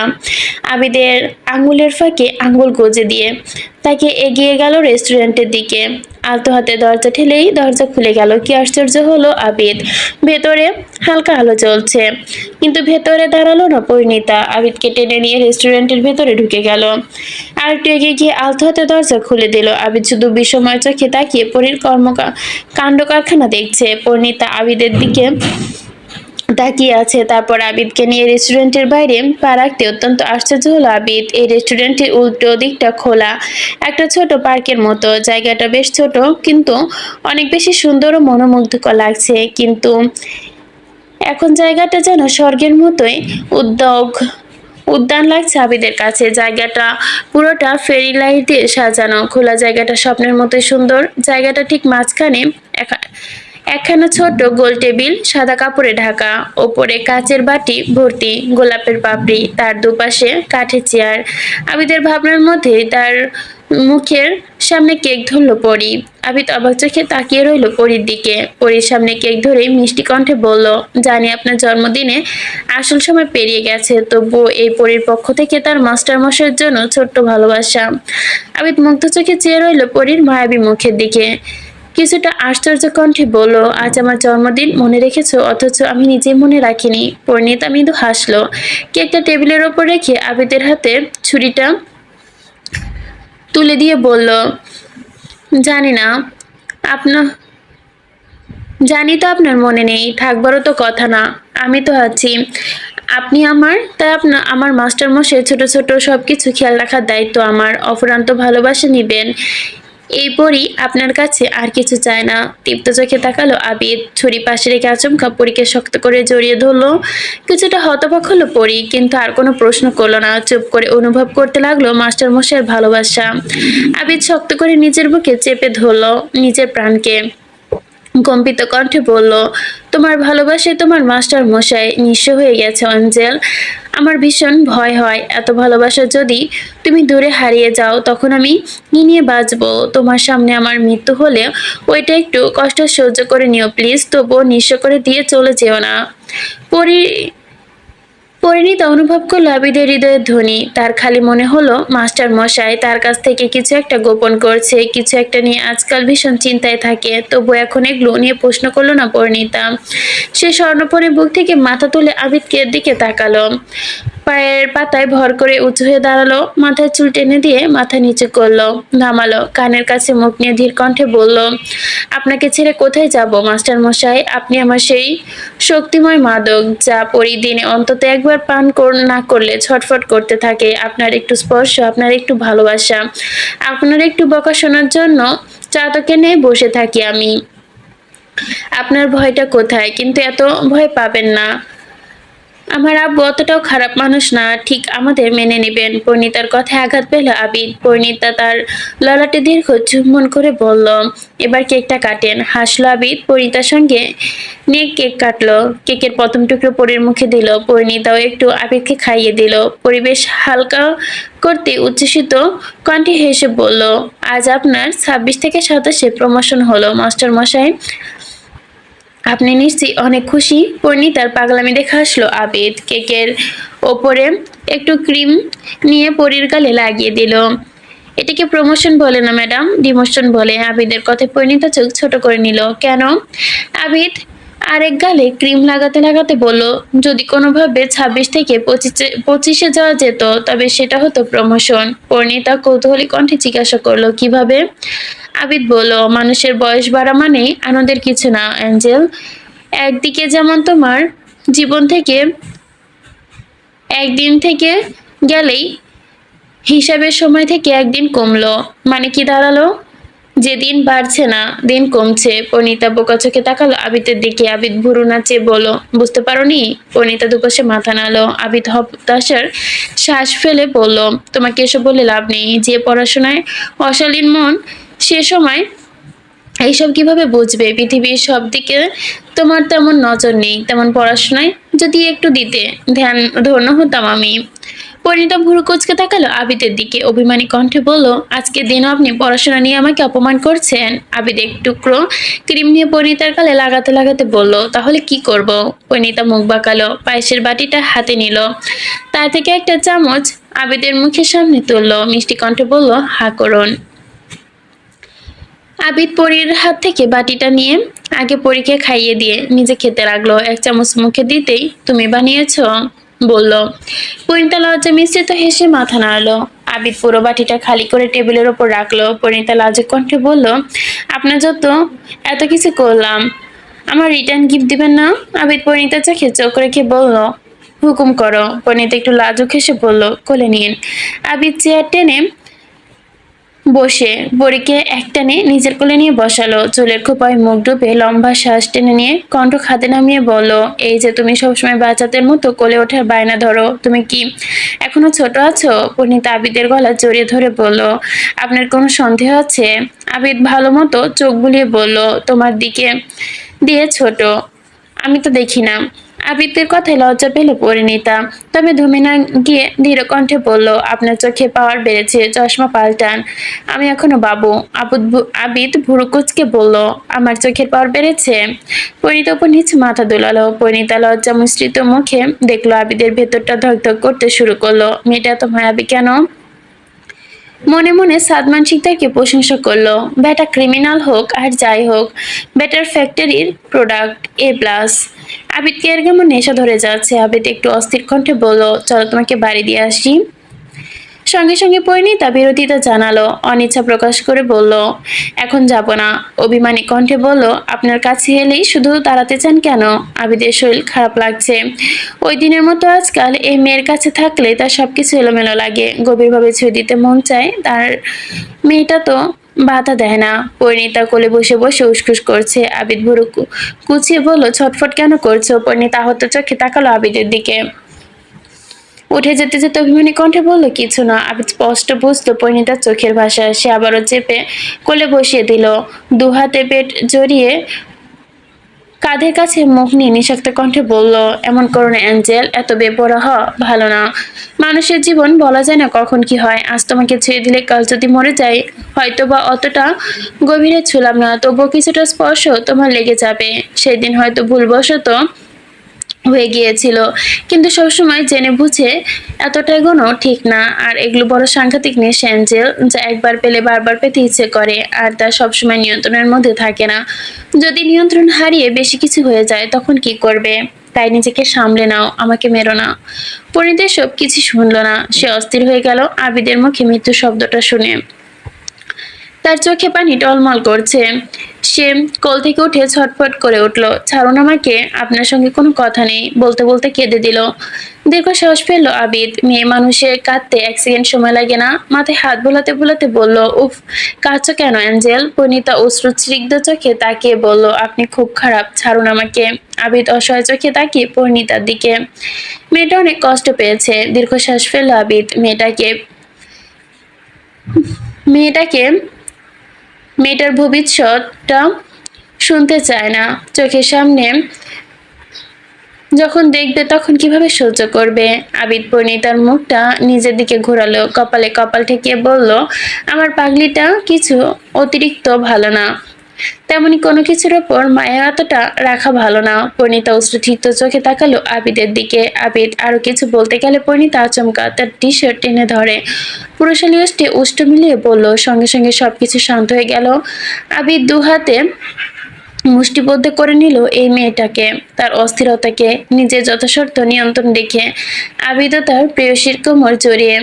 A: আবিদের আঙুলের ফাঁকে আঙুল গজে দিয়ে। তাকে এগিয়ে গেল রেস্টুরেন্টের দিকে। আলতো হাতে দরজা ঠেলেই দরজা খুলে গেল। কি আশ্চর্য হলো আবিদ! ভেতরে হালকা আলো জ্বলছে, কিন্তু ভেতরে দাঁড়ালো না পরিণীতা। আবিদকে টেনে নিয়ে রেস্টুরেন্টের ভেতরে ঢুকে গেল। আর একটু এগিয়ে গিয়ে আলতো হাতে দরজা খুলে দিল। আবিদ শুধু বিস্ময় চোখে তাকিয়ে পরীর কাণ্ড কারখানা দেখছে। পরিণীতা আবিদের দিকে তাকিয়ে আছে। তারপর আবিদকে নিয়ে রেস্টুরেন্টের বাইরে পা রাখতে অত্যন্ত আশ্চর্য হলো আবিদ। এই রেস্টুরেন্টের উল্টো দিকটা খোলা, একটা ছোট পার্কের মতো। জায়গাটা বেশ ছোট, কিন্তু অনেক বেশি সুন্দর ও মনোমুগ্ধকর লাগছে। কিন্তু এখন জায়গাটা যেন স্বর্গের মতোই উদ্যান লাগছে আবিদের কাছে। জায়গাটা পুরোটা ফেরি লাইট দিয়ে সাজানো। খোলা জায়গাটা স্বপ্নের মতোই সুন্দর। জায়গাটা ঠিক মাঝখানে একখানা ছোট গোল টেবিল, সাদা কাপড়ে ঢাকা, ওপরে কাচের বাটি ভর্তি গোলাপের পাপড়ি, তার দুপাশে কাঠের চেয়ার। আবিদের ভাবনার মধ্যে তার মুখের সামনে কেক ধরল পরি। আবিদ অবাক চোখে তাকিয়ে রইল পরির দিকে। পরির সামনে কেক ধরে মিষ্টি কণ্ঠে বলল, জানি আপনার জন্মদিনে আসল সময় পেরিয়ে গেছে, তবুও এই পরির পক্ষ থেকে তার মাস্টার মশাইয়ের জন্য ছোট্ট ভালোবাসা। আবিদ মুগ্ধ চোখে চেয়ে রইল পরির মায়াবী মুখের দিকে। কিছুটা আশ্চর্য কণ্ঠে বলল, আজ আমার জন্মদিন, মনে রেখেছো? অথচ আমি নিজেই মনে রাখিনি। পরিণীতা মৃদু হাসলো। কেকটা টেবিলের ওপর রেখে আবিদের হাতে ছুরিটা তুলে দিয়ে বলল, জানি না আপনার জানি তো আপনার মনে নেই, থাকবারও তো কথা না। আমি তো আছি, আপনি আমার, তাই আমার মাস্টার মশাই ছোট ছোট সবকিছু খেয়াল রাখার দায়িত্ব আমার। অফুরান্ত ভালোবাসা নিবেন, এই পরি আপনার কাছে আর কিছু চায় না। তীপ্ত চোখে তাকালো আবিদ। ছুরি পাশে রেখে আচমকা পরীকে শক্ত করে জড়িয়ে ধরলো। কিছুটা হতবাক হলো পরি, কিন্তু আর কোনো প্রশ্ন করলো না। চুপ করে অনুভব করতে লাগলো মাস্টার মশাইয়ের ভালোবাসা। আবিদ শক্ত করে নিজের বুকে চেপে ধরলো নিজের প্রাণকে। কম্পিত কণ্ঠে বলল, তোমার ভালোবাসায় তোমার মাস্টার মশাই নিঃস্ব হয়ে গেছে অঞ্জেল। আমার ভীষণ ভয় হয়, এত ভালোবাসা যদি তুমি দূরে হারিয়ে যাও, তখন আমি কি নিয়ে বাঁচবো? তোমার সামনে আমার মৃত্যু হলে ওইটা একটু কষ্ট সহ্য করে নিও প্লিজ, তবুও নিঃস্ব করে দিয়ে চলে যেও না। পরি পরিণীতা অনুভব করলো আবিদের হৃদয়ের ধ্বনি। তার খালি মনে হলো মাস্টার মশাই তার কাছ থেকে কিছু একটা গোপন করছে, কিছু একটা নিয়ে আজকাল ভীষণ চিন্তায় থাকে। তবু এখন এগুলো নিয়ে প্রশ্ন করলো না পরিণীতা। সে স্বর্ণপরে বুক থেকে মাথা তুলে আবিদকে দিকে তাকালো। পায়ের পাতায় ভর করে উঁচু হয়ে দাঁড়ালো, মাথায় চুল টেনে দিয়ে মাথা নিচু করলো, নামালো, কানের কাছে মুখ নিয়ে ধীর কণ্ঠে বলল, আপনাকে ছেড়ে কোথায় যাব মাস্টার মশাই? আপনি আমার সেই শক্তিময় মাদক, যা পরিদিনে অন্তত একবার পান না করলে ছটফট করতে থাকে। আপনার একটু স্পর্শ, আপনার একটু ভালোবাসা, আপনার একটু বকা শোনার জন্য চাতকে নিয়ে বসে থাকি আমি। আপনার ভয়টা কোথায়? কিন্তু এত ভয় পাবেন না, আমার আব্বু অতটাও খারাপ মানুষ না, ঠিক আমাদের মেনে নেবেন। পরিণীতার কথায় আঘাত পেল আবিদ। পরিণীতা তার ললাটে দীর্ঘ চুম্বন করে বলল, এবার কেকটা কাটেন। হাসলো আবিদ পরিণীতার সঙ্গে নিয়ে কেক কাটলো। কেকের প্রথম টুকরো পরির মুখে দিল। পরিণীতাও একটু আবিদকে খাইয়ে দিল। পরিবেশ হালকা করতে উচ্ছ্বসিত কণ্ঠে হেসে বলল, আজ আপনার 26 থেকে 27-এ প্রমোশন হলো মাস্টার মশাই, আপনি নিশ্চয়ই অনেক খুশি? পরিণীতার পাগলামি দেখে হাসলো আবিদ। কেকের ওপরে একটু ক্রিম নিয়ে পরীর গালে লাগিয়ে দিল। এটাকে প্রমোশন বলে না ম্যাডাম, ডিমোশন বলে। আবিদের কথায় পরিণীতা চোখ ছোট করে নিল। কেন? আবিদ আরেক গালে ক্রিম লাগাতে লাগাতে বলল, যদি কোনোভাবে 26 থেকে 25-এ যাওয়া যেত, তবে সেটা হতো প্রমোশন। পরিণীতা কৌতূহলী কণ্ঠে জিজ্ঞাসা করলো, কিভাবে? আবিদ বলল, মানুষের বয়স বাড়া মানেই আনন্দের কিছু না অ্যাঞ্জেল। একদিকে যেমন তোমার জীবন থেকে একদিন থেকে গেলেই হিসাবের সময় থেকে একদিন কমলো, মানে কি দাঁড়ালো? যে দিন বাড়ছে না, দিন কমছে। পরিণীতা বোকা চোখে তাকালো আবিদের দিকে। আবিদ ভুরু নাচিয়ে বলল, বুঝতে পারোনি? পরিণীতা দুপাশে মাথা নাড়লো। আবিদ হতাশার শ্বাস ফেলে বলল, তোমাকে এসব বলে লাভ নেই। যে পড়াশোনায় অশালীন মন সে সময় এইসব কিভাবে বুঝবে? পৃথিবীর সব দিকে তোমার তেমন নজর নেই, তেমন পড়াশোনায় যদি একটু দিতে, ধ্যান ধন্য হতাম আমি। পরিণীতা ভুরু কুঁচকে তাকালো আবিদের দিকে, অভিমানী কণ্ঠে বলল, আজকের দিনও আপনি পড়াশোনা নিয়ে আমাকে অপমান করছেন? আবিদ এক টুকরো ক্রিম নিয়ে পরিণীতার গালে লাগাতে লাগাতে বলল, তাহলে কি করব? পরিণীতা মুখ বাঁকালো, পায়েসের বাটিটা হাতে নিল, তার থেকে একটা চামচ আবিদের মুখের সামনে তুললো, মিষ্টি কণ্ঠে বলল, হা করুন। আবিদ পরীর হাত থেকে বাটিটা নিয়ে আগে পরীকে খাইয়ে দিয়ে নিজে খেতে লাগলো। এক চামচ মুখে দিতেই, তুমি বানিয়েছো? বলল। পরিণীতা লজ্জা মিশ্রিত হেসে মাথা নাড়লো। আবিদ পুরো বাটিটা খালি করে টেবিলের ওপর রাখলো। পরিণীতা লাজুক কণ্ঠে বলল, আপনার যত এত কিছু করলাম, আমার রিটার্ন গিফট দিবেন না? আবিদ পরিণীতার চোখে চোখ রেখে বলল, হুকুম করো। পরিণীতা একটু লাজুক হেসে বলল, কোলে নিন। আবিদ চেয়ার টেনে বসে বড়িকে একটানে নিজের কোলে নিয়ে বসালো, চুলের খোপায় মুখ ডুবে লম্বা শ্বাস টেনে নিয়ে কণ্ঠ খাতে নামিয়ে বলল, এই যে তুমি সবসময় বাচ্চাদের মতো কোলে ওঠার বায়না ধরো, তুমি কি এখনো ছোট আছো? পরিণীতা আবিদের গলা জড়িয়ে ধরে বলল, আপনার কোনো সন্দেহ আছে? আবিদ ভালো মতো চোখ বুলিয়ে বলল, তোমার দিকে দিয়ে ছোট, আমি তো দেখি না। আবৃত্তির কথায় লজ্জা পেল পরিণীতা, তবে ধমে না গিয়ে ধীর কণ্ঠে বলল, আপনার চোখে পাওয়ার বেড়েছে, চশমা পাল্টান। আমি এখনো বাবু। আবিদ ভুরু কুঁচকে বলল, আমার চোখের পাওয়ার বেড়েছে? পরিণীতা উপর নিচে মাথা দোলালো। পরিণীতা লজ্জা মিশ্রিত মুখে দেখলো আবিদের ভেতরটা ধকধক করতে শুরু করলো। মেয়েটা এত মায়াবী কেন? মনে মনে সাদমান শিকদারকে প্রশংসা করলো। বেটা ক্রিমিনাল হোক আর যাই হোক, বেটার ফ্যাক্টরির প্রোডাক্ট A+। আবিদকে এর কেমন নেশা ধরে যাচ্ছে। আবিদ একটু অস্থির কণ্ঠে বলল, চলো তোমাকে বাড়ি দিয়ে আসি। সঙ্গে সঙ্গে পরিণীতা বিরোধিতা জানালো, অনিচ্ছা প্রকাশ করে বলল, এখন যাব না। অভিমানী কণ্ঠে বলল, আপনার কাছে এলেই শুধু দাঁড়াতে চান কেন? আবিদের শরীর খারাপ লাগছে। ওই দিনের মতো আজকাল এই মেয়ের কাছে থাকলে তার সবকিছু এলোমেলো লাগে, গভীরভাবে ছুঁয়ে দিতে মন চায়। তার মেয়েটা তো বাধা দেয় না। পরিণীতা কোলে বসে বসে উসখুস করছে। আবিদ ভুরু কুচিয়ে বলল, ছটফট কেন করছো? পরিণীতা আহত চোখে তাকালো আবিদের দিকে। উঠে যেতে যেতে অভিমানী কণ্ঠে বলল, কিছু না। আবিদ স্পষ্ট বুঝলো পরিণীতার চোখের ভাষা। সে আবারও চেপে কোলে বসিয়ে দিল, দুহাতে পেট জড়িয়ে কাঁধের কাছে মুখ নিয়ে নিঃশব্দ কণ্ঠে বলল, এমন করো না অ্যাঞ্জেল, এত বেপরোয়া হওয়া ভালো না। মানুষের জীবন বলা যায় না কখন কি হয়। আজ তোমাকে ছেড়ে দিলে কাল যদি মরে যাই, হয়তো বা অতটা গভীরে ছুলাম না, তবুও কিছুটা স্পর্শ তোমার লেগে যাবে। সেদিন হয়তো ভুলবশত হয়ে গিয়েছিল, কিন্তু সবসময় জেনে বুঝে এতটা এগোনো ঠিক না। আর এগুলো বড় সাংঘাতিক নেশা অ্যাঞ্জেল, যা একবার পেলে বারবার পেতে ইচ্ছে করে, আর তা সবসময় নিয়ন্ত্রণের মধ্যে থাকে না। যদি নিয়ন্ত্রণ হারিয়ে বেশি কিছু হয়ে যায়, তখন কি করবে? তাই নিজেকে সামলে নাও, আমাকে মেরো না। পরিণীতা সব কিছু শুনল না। সে অস্থির হয়ে গেল আবিদের মুখে মৃত্যু শব্দটা শুনে। তার চোখে পানি টলমল করছে। সে কোল থেকে উঠে ছটফট করে উঠল, ছাড়ুন আমাকে, আপনার সঙ্গে কোনো কথা নেই। বলতে বলতে কেঁদে দিল। দীর্ঘশ্বাস ফেলল আবিদ। মেয়ে মানুষের কাঁদতে এক সেকেন্ড সময় লাগে না। মাথায় হাত বোলাতে বোলাতে বলল, উফ, কাঁদছো কেন অ্যাঞ্জেল? পরিণীতা অশ্রুস্নিগ্ধ চোখে তাকিয়ে বলল, আপনি খুব খারাপ, ছাড়ুন আমাকে। আবিদ অসহায় চোখে তাকিয়ে পরিণীতার দিকে। মেয়েটা অনেক কষ্ট পেয়েছে। দীর্ঘশ্বাস ফেলল আবিদ। মেয়েটাকে মেয়েটার ভবিষ্যৎটা শুনতে চায় না। চোখের সামনে যখন দেখবে তখন কিভাবে সহ্য করবে? আবিদ পরিণীতার মুখটা নিজের দিকে ঘোরালো, কপালে কপাল ঠেকিয়ে বলল, আমার পাগলিটা কিছু অতিরিক্ত ভালো না। তেমনি কোনো কিছুর ওপর মায়া এতটা রাখা ভালো না। পরিণীতা অশ্রুসিক্ত চোখে তাকালো আবিদের দিকে। আবিদ আরো কিছু বলতে গেলে পরিণীতা আচমকা তার টি-শার্ট টেনে ধরে, পুরুষালী ওষ্ঠে উষ্ঠ মিলিয়ে বলল, সঙ্গে সঙ্গে সবকিছু শান্ত হয়ে গেল। আবিদ দুহাতে মুষ্টিবদ্ধ করে নিল এই মেয়েটাকে, তার অস্থিরতাকে নিজের যথাসাধ্য নিয়ন্ত্রণ রেখে। আবিদও তার প্রেয়সীর কোমর জড়িয়ে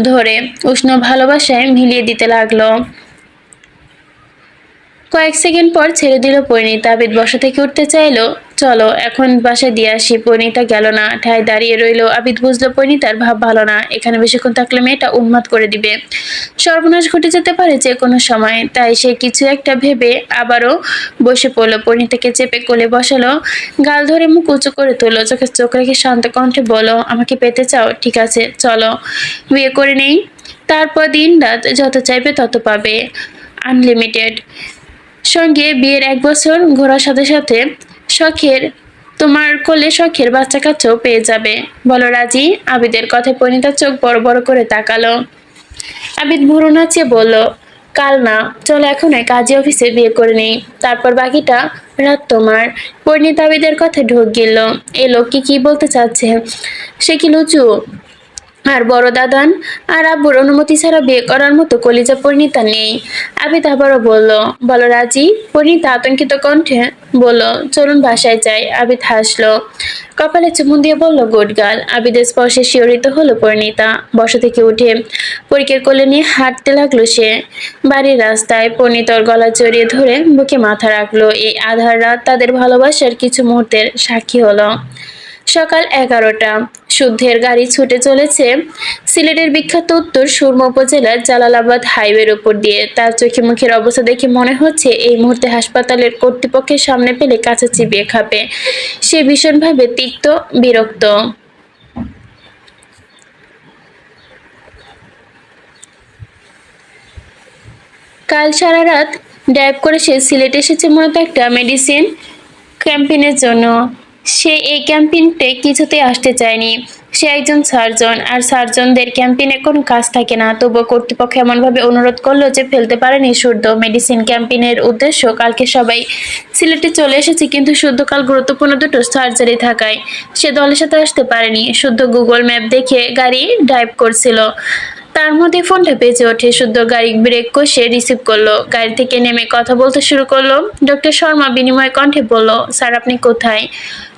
A: ধরে উষ্ণ ভালোবাসায় মিলিয়ে দিতে লাগলো। কয়েক সেকেন্ড পর ছেড়ে দিল পরিণীতা। আবিদ বসা থেকে উঠতে চাইলো, চলো এখন বাসায় দিয়ে আসি। পরিণীতা গেল না, ঠায় দাঁড়িয়ে রইল। আবিদ বুঝলো পরিণীতার ভাব ভালো না। এখানে বেশিক্ষণ থাকলে মেয়েটা উন্মাদ করে দিবে, সর্বনাশ ঘটে যেতে পারে যে কোনো সময়। তাই সে কিছু একটা ভেবে আবারও বসে পড়লো। পরিণীতাকে চেপে কোলে বসালো, গাল ধরে মুখ উঁচু করে তুললো, চোখে চোখ রেখে শান্ত কণ্ঠে বলো, আমাকে পেতে চাও? ঠিক আছে, চলো বিয়ে করে নেই। তারপর দিন রাত যত চাইবে তত পাবে, আনলিমিটেড। সঙ্গে বিয়ের 1 বছর ঘোরার সাথে সাথে শখের তোমার কোলে শখের বাচ্চা কাচ্চাও পেয়ে যাবে। বলো রাজি? আবিদের কথায় পরিণীতা চোখ বড় বড় করে তাকালো। আবিদ ভুরু নাচিয়ে বলল, কাল না, চলো এখনই কাজী অফিসে বিয়ে করে নেই, তারপর বাকিটা রাত তোমার। পরিণীতা আবিদের কথায় ঢোক গিলল। এ লোককে কি বলতে চাচ্ছে? সে কি লুচু আর বড় দাদান আর আব্বুর অনুমতি ছাড়া বিয়ে করার মতো কলিজা পরিণীতা নেই? আবিদ আবারও বলল, বলো রাজি? পরিণীতা আতঙ্কিত কণ্ঠে বলল, চলুন বাসায় যাই। আবিদ হাসলো, কপালে চুমুন দিয়ে বলল, গুড গার্ল। আবিদের স্পর্শে শিহরিত হলো পরিণীতা। বসা থেকে উঠে পরীকে কোলে নিয়ে হাঁটতে লাগলো সে। বাড়ির রাস্তায় পরিণীতর গলা জড়িয়ে ধরে বুকে মাথা রাখলো। এই আধার রাত তাদের ভালোবাসার কিছু মুহূর্তের সাক্ষী হলো। সকাল 11টা। শুদ্ধের গাড়ি ছুটে চলেছে সিলেটের বিখ্যাত উত্তর সুরমা উপজেলার জালালাবাদ হাইওয়ের উপর দিয়ে। তার চোখে মুখের অবস্থা দেখে মনে হচ্ছে এই মুহূর্তে হাসপাতালের কর্তৃপক্ষের সামনে পেলে কাছে চিবিয়ে খাবে। সে ভীষণভাবে তিক্ত, বিরক্ত। কাল সারা রাত ড্রাইভ করে সে সিলেট এসেছে মূলত একটা মেডিসিন ক্যাম্পেইনের জন্য। সে এই ক্যাম্পেইনতে কিছুতেই আসতে চায়নি। সে একজন সার্জন, আর সার্জনদের ক্যাম্পেইনে কোনো কাজ থাকে না। তবুও কর্তৃপক্ষ এমনভাবে অনুরোধ করলো যে ফেলতে পারেনি শুদ্ধ। মেডিসিন ক্যাম্পেইনের উদ্দেশ্য কালকে সবাই সিলেটে চলে এসেছে, কিন্তু শুদ্ধ কাল গুরুত্বপূর্ণ দুটো সার্জারি থাকায় সে দলের সাথে আসতে পারেনি। শুদ্ধ গুগল ম্যাপ দেখে গাড়ি ড্রাইভ করছিল। তার মধ্যে ফোনটা বেজে ওঠে। শুদ্ধ গাড়ি ব্রেক কষে রিসিভ করলো। গাড়ি থেকে নেমে কথা বলতে শুরু করলো। ডক্টর শর্মা বিনিময় কণ্ঠে বলল, স্যার আপনি কোথায়?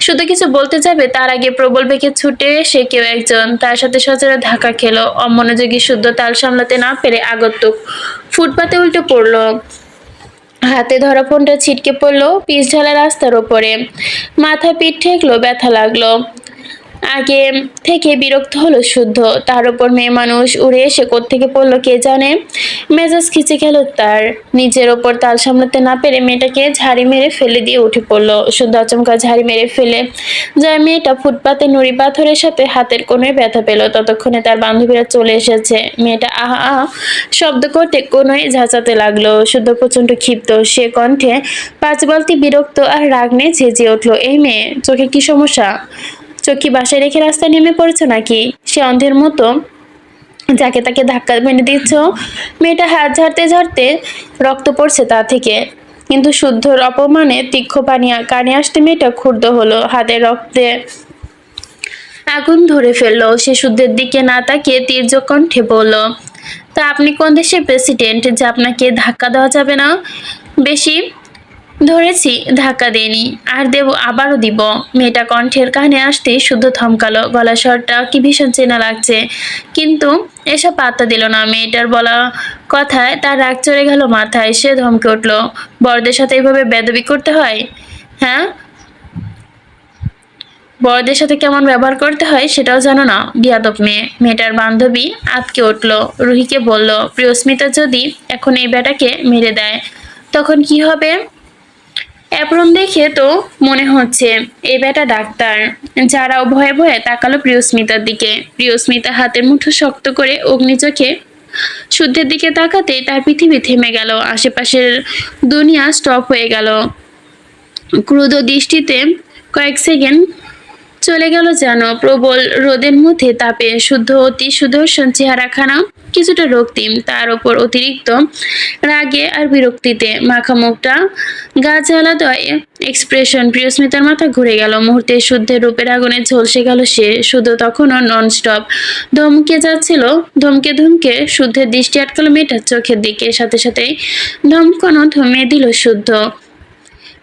A: শুধু কিছু বলতে যাবে তার আগে প্রবল বেগে ছুটে এসে কেউ একজন তার সাথে সজোরে ধাক্কা খেলো। অমনোযোগী শুদ্ধ তাল সামলাতে না পেরে আগন্তুক ফুটপাতে উল্টে পড়লো। হাতে ধরা ফোনটা ছিটকে পড়লো পিচ ঢালা রাস্তার ওপরে। মাথা পিঠ ঠেকলো, ব্যথা লাগলো। আগে থেকে বিরক্ত হলো শুদ্ধ। তার উপর মেয়ে মানুষ উড়ে এসে কোত্থেকে পড়লো কে জানে। মেজাজ খিচে গেল তার। নিজের ওপর তাল সামলাতে না পেরে মেয়েটাকে ঝাড়ি মেরে ফেলে দিয়ে উঠে পড়লো। শুদ্ধ আচমকা ঝাড়ি মেরে ফেলে যায় মেয়েটা ফুটপাতে নুড়ি পাথরের সাথে হাতের কোনোয় ব্যথা পেল। ততক্ষণে তার বান্ধবীরা চলে এসেছে। মেয়েটা আহা আহা শব্দ করতে কোনোয় ঝাঁচাতে লাগলো। শুদ্ধ প্রচন্ড ক্ষিপ্ত। সে কণ্ঠে 5 বালতি বিরক্ত আর রাগ নিয়ে চেঁচিয়ে উঠলো, এই মেয়ে, চোখে কি সমস্যা? চোখ কি বাসায় রেখে রাস্তায় নেমে পড়েছো নাকি? সে অন্ধের মতো যাকে তাকে ধাক্কা মেরে দিচ্ছ। মেয়েটা হাত ঝাড়তে ঝাড়তে রক্ত পড়ছে তা থেকে, কিন্তু শুদ্ধর অপমানে তীক্ষ্ণ পানি কানে আসতে মেয়েটা ক্ষুব্ধ হলো। হাতের রক্তে আগুন ধরে ফেললো। সে শুদ্ধের দিকে না তাকিয়ে তীর্যক কণ্ঠে বলল, তা আপনি কোন দেশের প্রেসিডেন্ট যে আপনাকে ধাক্কা দেওয়া যাবে না? বেশি ধরেছি, ধাক্কা দেয়নি, আর দেব, আবারও দিব। মেয়েটা কণ্ঠের কানে আসতেই শুদ্ধ থমকালো। গলা স্বরটা কি ভীষণ চেনা লাগছে, কিন্তু এসব পাত্তা দিল না। মেয়েটার বলা কথায় তার রাগ চড়ে গেল মাথায়। সে ধমকে উঠল, বড়দের সাথে এভাবে বেয়াদবি করতে হয়? হ্যাঁ, বড়দের সাথে কেমন ব্যবহার করতে হয় সেটাও জানো না, বিয়াদব মেয়ে। মেয়েটার বান্ধবী আঁতকে উঠল। রুহিকে বলল, প্রিয়স্মিতা যদি এখন এই বেটাকে মেরে দেয় তখন কি হবে? অ্যাপ্রন দেখে তো মনে হচ্ছে এই বেটা ডাক্তার। যারাও ভয়ে ভয়ে তাকালো প্রিয়স্মিতার দিকে। প্রিয়স্মিতা হাতের মুঠো শক্ত করে অগ্নি চোখে শুদ্ধের দিকে তাকাতেই তার পৃথিবী থেমে গেল। আশেপাশের দুনিয়া স্টপ হয়ে গেল। ক্রুদ্ধ দৃষ্টিতে কয়েক সেকেন্ড চলে গেল যেন। প্রবল রোদের মধ্যে তাপে শুদ্ধ অতি সুদর্শন চেহারাখানা কিছুটা রক্তিম, তার ওপর অতিরিক্ত রাগে আর বিরক্তিতে মাখা মুখটা, গা জ্বালাদয় এক্সপ্রেশন। প্রিয়স্মিতার মাথা ঘুরে গেল। মুহূর্তে শুদ্ধের রূপের আগুনে ঝলসে গেল সে। শুদ্ধ তখনও ননস্টপ ধমকে যাচ্ছিল। ধমকে ধমকে শুদ্ধের দৃষ্টি আটকালো মেয়েটার চোখের দিকে। সাথে সাথেই ধমকানো থামিয়ে দিল শুদ্ধ।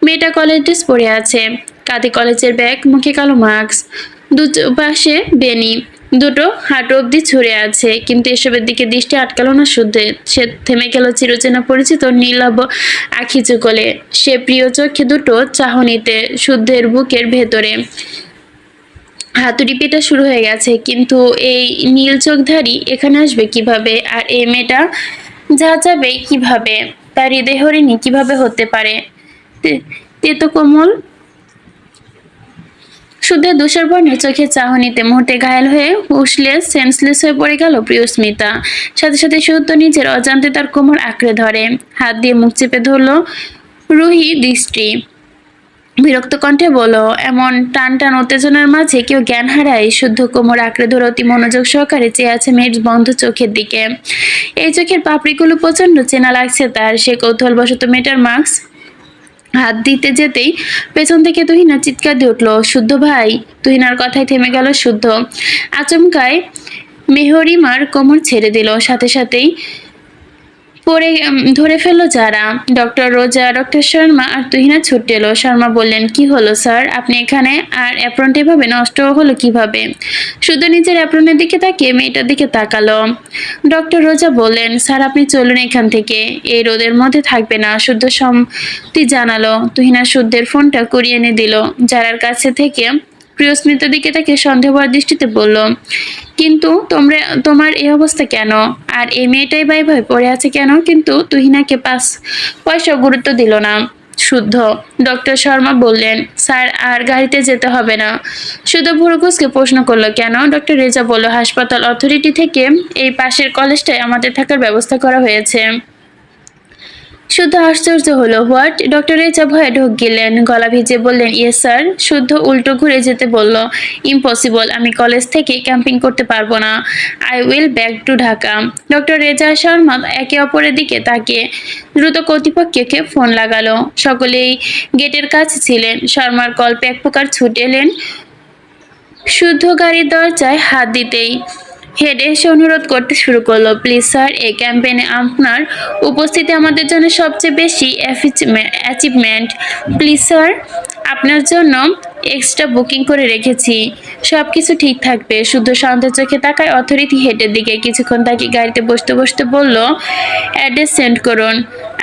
A: মেয়েটা কলেজ ড্রেস পরে আছে, কাঁধে কলেজের ব্যাগ, মুখে কালো মাস্ক, দুপাশে বেনি, দুটো হাঁটু অব্দি ছুঁড়ে আছে, কিন্তু এসবের দিকে দৃষ্টি আটকালো না শুদ্ধের। সে থেমে গেল চিরচেনা পরিচিত নীলাভ আখি চুকলে। সে প্রিয় চোখে দুটো চাহনিতে শুদ্ধের বুকের ভেতরে হাতুড়ি পেটা শুরু হয়ে গেছে। কিন্তু এই নীল চোখধারী এখানে আসবে কিভাবে? আর এই মেয়েটা যা যাবে কিভাবে? তার হৃদয় হরিণী কিভাবে হতে পারে? তেতো কোমল শুদ্ধের ধূসর বর্ণের চোখের চাহনিতে মুহূর্তে ঘায়েল হয়ে সেন্সলেস হয়ে পড়ে গেল প্রিয়স্মিতা। সাথে সাথে শুদ্ধ নিজের অজান্তে তার কোমর আঁকড়ে ধরে, হাত দিয়ে মুখ চেপে ধরলো। রুহি দৃষ্টি বিরক্ত কণ্ঠে বলল, এমন টান টান উত্তেজনার মাঝে কেউ জ্ঞান হারায়? শুদ্ধ কোমর আঁকড়ে ধরে অতি মনোযোগ সহকারে চেয়ে আছে মেয়ের বন্ধ চোখের দিকে। এই চোখের পাপড়িগুলো প্রচন্ড চেনা লাগছে তার। সে কৌতূহলবশত মেয়েটার মাস্ক হাত দিতে যেতেই পেছন থেকে তুহিনা চিৎকার দিয়ে উঠল, শুদ্ধ ভাই! তুহিনার কথায় থেমে গেল শুদ্ধ। আচমকায় মেহরিমার কোমর ছেড়ে দিল, সাথে সাথেই পড়ে ধরে ফেললো যারা। ডক্টর রোজা, ডক্টর শর্মা আর তুহিনা ছুটে এলো। শর্মা বললেন, কি হলো স্যার, আপনি এখানে? আর অ্যাপ্রনটা এভাবে নষ্ট হলো কিভাবে? শুধু নিজের অ্যাপ্রনের দিকে তাকিয়ে মেয়েটার দিকে তাকালো। ডক্টর রোজা বললেন, স্যার আপনি চলুন এখান থেকে, এই রোদের মধ্যে থাকবে না। শুদ্ধ সম্মতি জানালো। তুহিনা শুদ্ধের ফোনটা কুড়িয়ে এনে দিল যারার কাছে থেকে। প্রিয়স্মিতার দিকে তাকে সন্দেহ ভরা দৃষ্টিতে বলল, কিন্তু তোমার এই অবস্থা কেন? আর এই মেয়েটাই বাই ভয় পড়ে আছে কেন? কিন্তু তুহিনাকে 5 পয়সা গুরুত্ব দিল না শুদ্ধ। ডক্টর শর্মা বললেন, স্যার আর গাড়িতে যেতে হবে না। শুধু ভুরুকুচকে প্রশ্ন করলো, কেন? ডক্টর রেজা বলল, হাসপাতাল অথরিটি থেকে এই পাশের কলেজটায় আমাদের থাকার ব্যবস্থা করা হয়েছে। শুদ্ধ আশ্চর্য হলো, হোয়াট? ডক্টর রেজা ভয়ে ঢোক গেলেন, গলা ভিজে বললেন, ইয়েস স্যার। শুদ্ধ উল্টো ঘুরে যেতে বলল, ইম্পসিবল, আমি কলেজ থেকে ক্যাম্পিং করতে পারবো না। I will back to Dhaka. Doctor Reza Sharma একে অপরের দিকে তাকিয়ে দ্রুত কর্তৃপক্ষকে ফোন লাগালো। সকলেই গেটের কাছে ছিলেন। শর্মার কল্পে এক প্রকার ছুটে এলেন শুদ্ধ গাড়ির দরজায় হাত দিতেই। হেড এসে অনুরোধ করতে শুরু করলো, প্লিজ স্যার, এই ক্যাম্পেইনে আপনার উপস্থিতি আমাদের জন্য সবচেয়ে বেশি অ্যাচিভমেন্ট। প্লিজ স্যার, আপনার জন্য এক্সট্রা বুকিং করে রেখেছি। সবকিছু ঠিক থাকবে। শুদ্ধ শান্ত চোখে তাকায় অথরিটি হেডের দিকে। কিছুক্ষণ তাকে গাড়িতে বসতে বসতে বলল, অ্যাড্রেস সেন্ড করুন,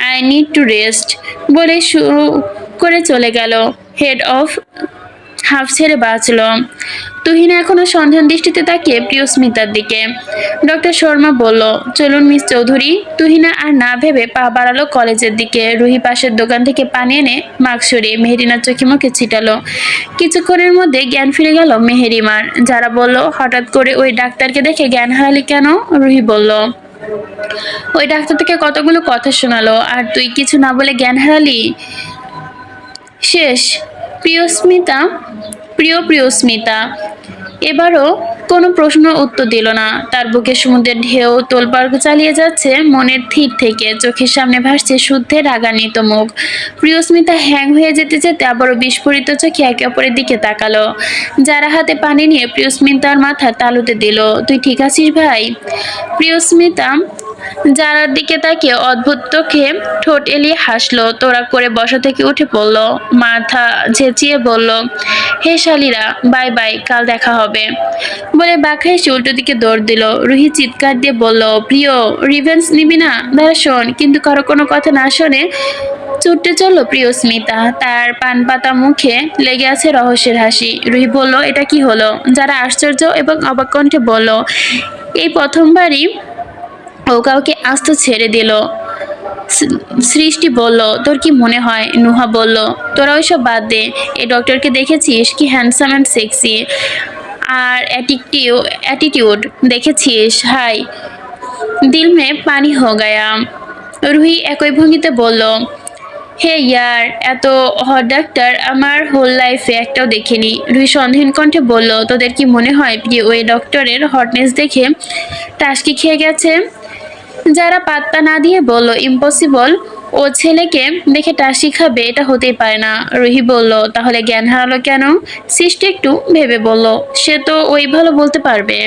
A: আই নিড টু রেস্ট বলে শুরু করে চলে গেল। হেড অফ হাঁফ ছেড়ে বাঁচল। তুহিনা এখনো সন্দেহ দৃষ্টিতে তাকিয়ে প্রিয়স্মিতার দিকে। ডক্টর শর্মা বলল, চলুন মিস চৌধুরী। তুহিনা আর না ভেবে পা বাড়ালো কলেজের দিকে। রুহি পাশের দোকান থেকে পানি এনে মাস্ক সরিয়ে মেহেরিনার চোখে মুখে ছিটালো। কিছুক্ষণের মধ্যে জ্ঞান ফিরে গেল মেহেরিমার। যারা বলল, হঠাৎ করে ওই ডাক্তারকে দেখে জ্ঞান হারালি কেন? রুহি বলল, ওই ডাক্তার থেকে কতগুলো কথা শোনালো আর তুই কিছু না বলে জ্ঞান হারালি। শেষ। প্রিয়স্মিতা প্রিয়স্মিতা এবারও কোনো প্রশ্ন উত্তর দিল না। তার বুকে সমুদ্রের ঢেউ তোলপাড় চালিয়ে যাচ্ছে মনের থির থেকে। চোখের সামনে ভাসছে শুদ্ধের রাগান্বিত মুখ। প্রিয়স্মিতা হ্যাং হয়ে যেতে যেতে আবারও বিস্ফোরিত চোখে একে অপরের দিকে তাকালো। যারা হাতে পানি নিয়ে প্রিয়স্মিতার মাথা তালুতে দিল, তুই ঠিক আছিস ভাই? প্রিয়স্মিতা যারার দিকে তাকিয়ে অদ্ভুত চোখে ঠোঁট এলিয়ে হাসলো। তোড়া করে বসা থেকে উঠে পড়ল, মাথা ঝেঁচিয়ে বলল, হে শালিরা, বাই বাই, কাল দেখা হবে বলে বাঁকা হেসে উল্টো দিকে দৌড় দিল। রুহি চিৎকার দিয়ে বলল, প্রিয়, রিভেঞ্জ নিবি না? দাঁড়া শোন। কিন্তু কারো কোনো কথা না শোনে ছুটতে চলল প্রিয়স্মিতা। তার পান পাতা মুখে লেগে আছে রহস্যের হাসি। রুহি বলল, এটা কি হলো? যারা আশ্চর্য এবং অবাক কণ্ঠে বলল, এই প্রথমবারই ও কাউকে আস্ত ছেড়ে দিল। সৃষ্টি বলল, তোর কি মনে হয়? নুহা বলল, তোরা ওইসব বাদ দে। এই ডক্টরকে দেখেছিস? কি হ্যান্ডসাম অ্যান্ড সেক্সি। আর অ্যাটিটিউড দেখেছিস? হাই, দিল মে পানি হো গায়া। রুহি একই ভঙ্গিতে বলল, হে ইয়ার, এত হট ডাক্তার আমার হোল লাইফে একটাও দেখিনি। রুহি সন্দেহীন কণ্ঠে বলল, তোদের কি মনে হয় যে ওই ডক্টরের হটনেস দেখে টাসকি খেয়ে গেছে? যারা পাত্তা না দিয়ে বলল, ইম্পসিবল, ও ছেলেকে দেখে টাসকি খাবে, এটা হতেই পারে না। রুহি বলল, তাহলে জ্ঞান হারালো কেন? সৃষ্টি একটু ভেবে বলল, সে তো ওই ভালো বলতে পারবে।